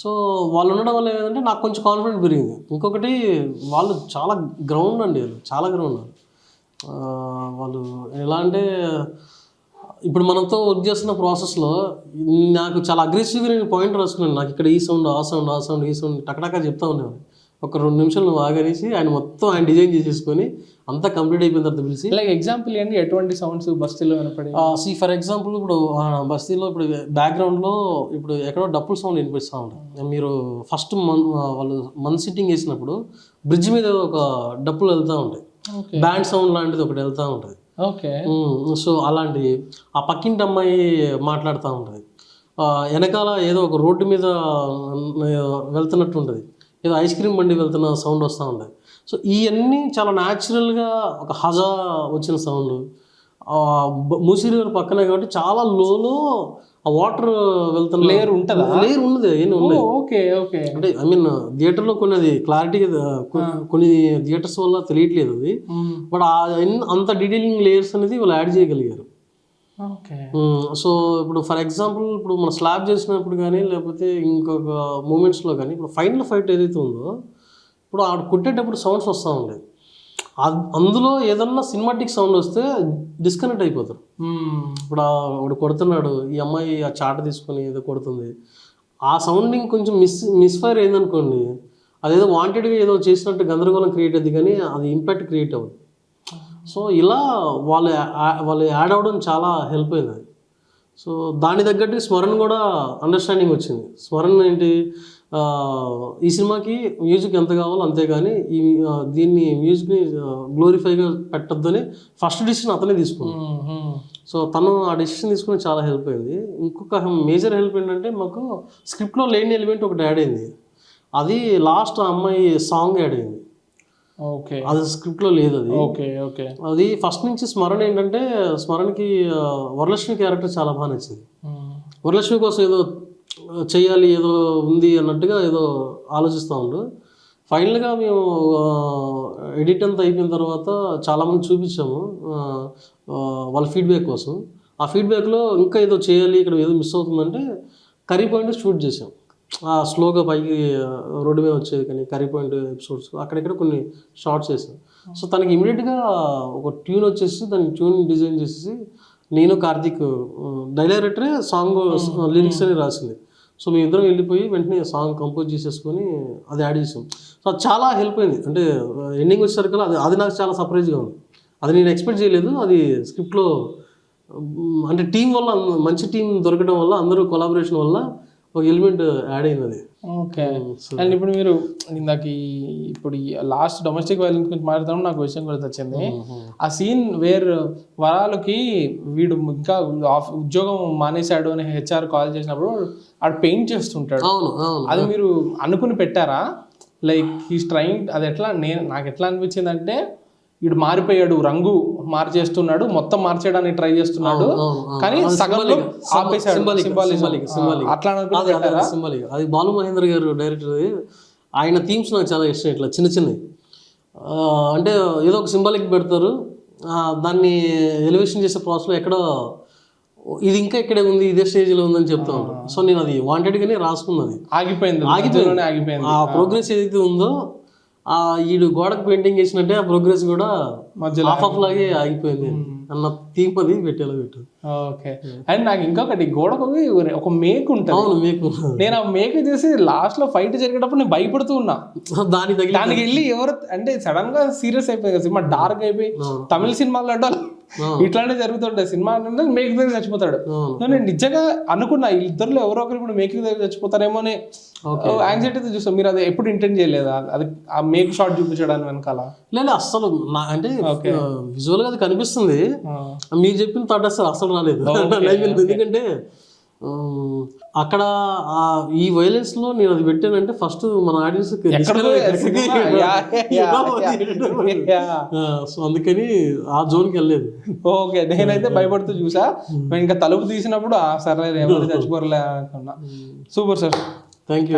సో వాళ్ళు ఉండడం వల్ల ఏంటంటే నాకు కొంచెం కాన్ఫిడెంట్ పెరిగింది. ఇంకొకటి వాళ్ళు చాలా గ్రౌండ్ అండి, చాలా గ్రౌండ్. వాళ్ళు ఎలా అంటే ఇప్పుడు మనతో వర్క్ చేస్తున్న ప్రాసెస్లో నాకు చాలా అగ్రెసివ్గా నేను పాయింట్ రాసుకున్నాను. నాకు ఇక్కడ ఈ సౌండ్, ఆ సౌండ్, ఈ సౌండ్ టకటకా చెప్తా ఉండేవాడు. ఒక 2 నిమిషాలు నువ్వు ఆగనేసి ఆయన డిజైన్ చేసేసుకొని అంతా కంప్లీట్ అయిపోయిన తర్వాత పిలిచి, లైక్ ఎగ్జాంపుల్ ఏంటి, ఎటువంటి సౌండ్స్ బస్తీలో వినపడి? ఫర్ ఎగ్జాంపుల్ ఇప్పుడు బస్తీలో ఇప్పుడు బ్యాక్గ్రౌండ్లో ఇప్పుడు ఎక్కడో డప్పుల సౌండ్ వినిపిస్తూ ఉంటాయి. మీరు ఫస్ట్ వాళ్ళు సిట్టింగ్ వేసినప్పుడు బ్రిడ్జ్ మీద ఒక డప్పులు వెళ్తూ ఉంటాయి, బ్యాండ్ సౌండ్ లాంటిది ఒకటి వెళ్తూ ఉంటుంది. ఓకే. సో అలాంటివి ఆ పక్కింటి అమ్మాయి మాట్లాడుతూ ఉంటుంది, వెనకాల ఏదో ఒక రోడ్డు మీద వెళ్తున్నట్టు ఉంటుంది, ఏదో ఐస్ క్రీమ్ బండి వెళ్తున్న సౌండ్ వస్తూ ఉంటుంది. సో ఇవన్నీ చాలా న్యాచురల్గా ఒక హజా వచ్చిన సౌండ్. మూసీ రివర్ పక్కనే కాబట్టి చాలా లోలో ఆ వాటర్ వెళ్తున్న లేయర్ ఉంటుందా? లేయర్ ఉన్నది, ఏమి ఉన్నాయి. Okay okay. అంటే థియేటర్లో కొన్ని అది క్లారిటీగా కొన్ని థియేటర్స్ వల్ల తెలియట్లేదు అది, బట్ అంత డీటెయిలింగ్ లేయర్స్ అనేది వాళ్ళు యాడ్ చేయగలిగారు. సో ఇప్పుడు ఫర్ ఎగ్జాంపుల్ ఇప్పుడు మనం స్లాబ్ చేసినప్పుడు కానీ లేకపోతే ఇంకొక మూమెంట్స్లో కానీ ఇప్పుడు ఫైనల్ ఫైట్ ఏదైతే ఉందో ఇప్పుడు ఆడ కొట్టేటప్పుడు సౌండ్స్ వస్తూ ఉండేది. అందులో ఏదన్నా సినిమాటిక్ సౌండ్ వస్తే డిస్కనెక్ట్ అయిపోతారు. ఇప్పుడు వాడు కొడుతున్నాడు, ఈ అమ్మాయి ఆ చాట తీసుకొని ఏదో కొడుతుంది, ఆ సౌండింగ్ కొంచెం మిస్ఫైర్ అయిందనుకోండి, అదేదో వాంటెడ్గా ఏదో చేసినట్టు గందరగోళం క్రియేట్ అయింది కానీ అది ఇంపాక్ట్ క్రియేట్ అవ్వదు. సో ఇలా వాళ్ళు యాడ్ అవ్వడం చాలా హెల్ప్ అయింది. సో దాని తగ్గట్టు స్మరణ కూడా అండర్స్టాండింగ్ వచ్చింది. స్మరణ ఏంటి, ఈ సినిమాకి మ్యూజిక్ ఎంత కావాలో అంతేగాని దీన్ని మ్యూజిక్ని గ్లోరిఫైగా పెట్టద్దని ఫస్ట్ డిసిషన్ అతనే తీసుకున్నాడు. సో తను ఆ డిసిషన్ తీసుకుని చాలా హెల్ప్ అయింది. ఇంకొక మేజర్ హెల్ప్ ఏంటంటే మాకు స్క్రిప్ట్లో లేని ఎలిమెంట్ ఒకటి యాడ్ అయింది, అది లాస్ట్ అమ్మాయి సాంగ్ యాడ్ అయింది. ఓకే. అది స్క్రిప్ట్లో లేదు అది. Okay okay. అది ఫస్ట్ నుంచి స్మరణ ఏంటంటే స్మరణకి వరలక్ష్మి క్యారెక్టర్ చాలా బాగా నచ్చింది. వరలక్ష్మి కోసం ఏదో చేయాలి, ఏదో ఉంది అన్నట్టుగా ఏదో ఆలోచిస్తూ ఉండు. ఫైనల్గా మేము ఎడిట్ అంతా అయిపోయిన తర్వాత చాలామంది చూపించాము వాళ్ళ ఫీడ్బ్యాక్ కోసం. ఆ ఫీడ్బ్యాక్లో ఇంకా ఏదో చేయాలి, ఇక్కడ ఏదో మిస్ అవుతుందంటే కర్రీ పాయింట్ షూట్ చేసాం. స్లోగా పైకి రోడ్డు మీద వచ్చేది కానీ కర్రీ పాయింట్ ఎపిసోడ్స్ అక్కడెక్కడ కొన్ని షార్ట్స్ చేసాం. సో తనకి ఇమీడియట్గా ఒక ట్యూన్ వచ్చేసి దానికి ట్యూన్ డిజైన్ చేసేసి నేను కార్తీక్ డైరెక్టరే సాంగ్ లిరిక్స్ అని రాసింది. సో మేము ఇద్దరం వెళ్ళిపోయి వెంటనే సాంగ్ కంపోజ్ చేసేసుకొని అది యాడ్ చేసాం. సో అది చాలా హెల్ప్ అయింది. అంటే ఎండింగ్ వచ్చేసరికి అది నాకు చాలా సర్ప్రైజ్గా ఉంది. అది నేను ఎక్స్పెక్ట్ చేయలేదు. అది స్క్రిప్ట్లో అంటే టీం వల్ల మంచి టీం దొరకడం వల్ల అందరూ కొలాబరేషన్ వల్ల ఒక ఎలిమెంట్ యాడ్ అయినది. ఓకే. అండ్ ఇప్పుడు మీరు ఇందాక ఇప్పుడు లాస్ట్ డొమెస్టిక్ వైలెన్స్ గురించి మాట్లాడతాం, నాకు విషయం కూడా వచ్చింది. ఆ సీన్ వేర్ వరాలకి వీడు ఇంకా ఉద్యోగం మానేశాడు అని హెచ్ఆర్ కాల్ చేసినప్పుడు ఆడు పెయింట్ చేస్తుంటాడు. అవును అవును. అది మీరు అనుకుని పెట్టారా? లైక్ హీస్ ట్రైంగ్, అది ఎట్లా నాకు ఎట్లా అనిపించింది అంటే వీడు మారిపోయాడు, రంగు మార్చేస్తున్నాడు, మొత్తం మార్చేయడానికి ట్రై చేస్తున్నాడు, కానీ సగంలో ఆపేశాడు. అట్లా సింబాలిక్. అది బాలు మహేంద్ర గారు డైరెక్టర్. ఆయన థీమ్స్ నాకు చాలా ఇష్టం. ఇట్లా చిన్న చిన్నవి అంటే ఏదో ఒక సింబాలిక్ పెడతారు, దాన్ని ఎలివేషన్ చేసే ప్రాసెస్లో ఎక్కడో ఇది ఇంకా ఇక్కడే ఉంది, ఇదే స్టేజ్లో ఉందని చెప్తా ఉంటాను. సో నేను అది వాంటెడ్గానే రాసుకున్నది. ఆగిపోయింది. ఆ ప్రోగ్రెస్ ఏదైతే ఉందో ఈడు గోడకు పెయింటింగ్ చేసినట్టే ఆ ప్రోగ్రెస్ కూడా హాఫ్ లాగే ఆగిపోయింది అన్న థీమ్ అది పెట్టేలా పెట్టు. ఓకే. అండ్ నాకు ఇంకొకటి, గోడకు ఒక మేక్ ఉంటుంది. అవును, మేకు. నేను ఆ మేక్ చేసి లాస్ట్ లో ఫైట్ జరిగేటప్పుడు నేను భయపడుతూ ఉన్నా. దానికి వెళ్ళి ఎవరు అంటే సడన్ గా సీరియస్ అయిపోయింది సినిమా, డార్క్ అయిపోయి. తమిళ సినిమాలో అంటే ఇట్లాంటి జరుగుతుంటాయి. సినిమా మేక్ దగ్గర చచ్చిపోతాడు. నేను నిజంగా అనుకున్నా ఇద్దరులో ఎవరో ఒకరు ఇప్పుడు మేక్ దగ్గర చచ్చిపోతారేమో అని యాంగ్జైటీతో చూస్తాం. మీరు అది ఎప్పుడు ఇంటెంట్ చేయలేదా, అది ఆ మేక్ షాట్ చూపించడానికి వెనకాల? లేదు అస్సలు. అంటే విజువల్ గా అది కనిపిస్తుంది, మీరు చెప్పిన థాట్ అసలు రాలేదు. ఎందుకంటే అక్కడ ఈ వైలెన్స్ లో నేను అది పెట్టానంటే ఫస్ట్ మన ఆడియన్స్ సో అందుకని ఆ జోన్కి వెళ్ళలేదు. ఓకే. నేనైతే భయపడుతూ చూసా, ఇంకా తలుపు తీసినప్పుడు సరే ఎవరు చచ్చిపోరలే అనుకున్నా. Super sir. Thank you.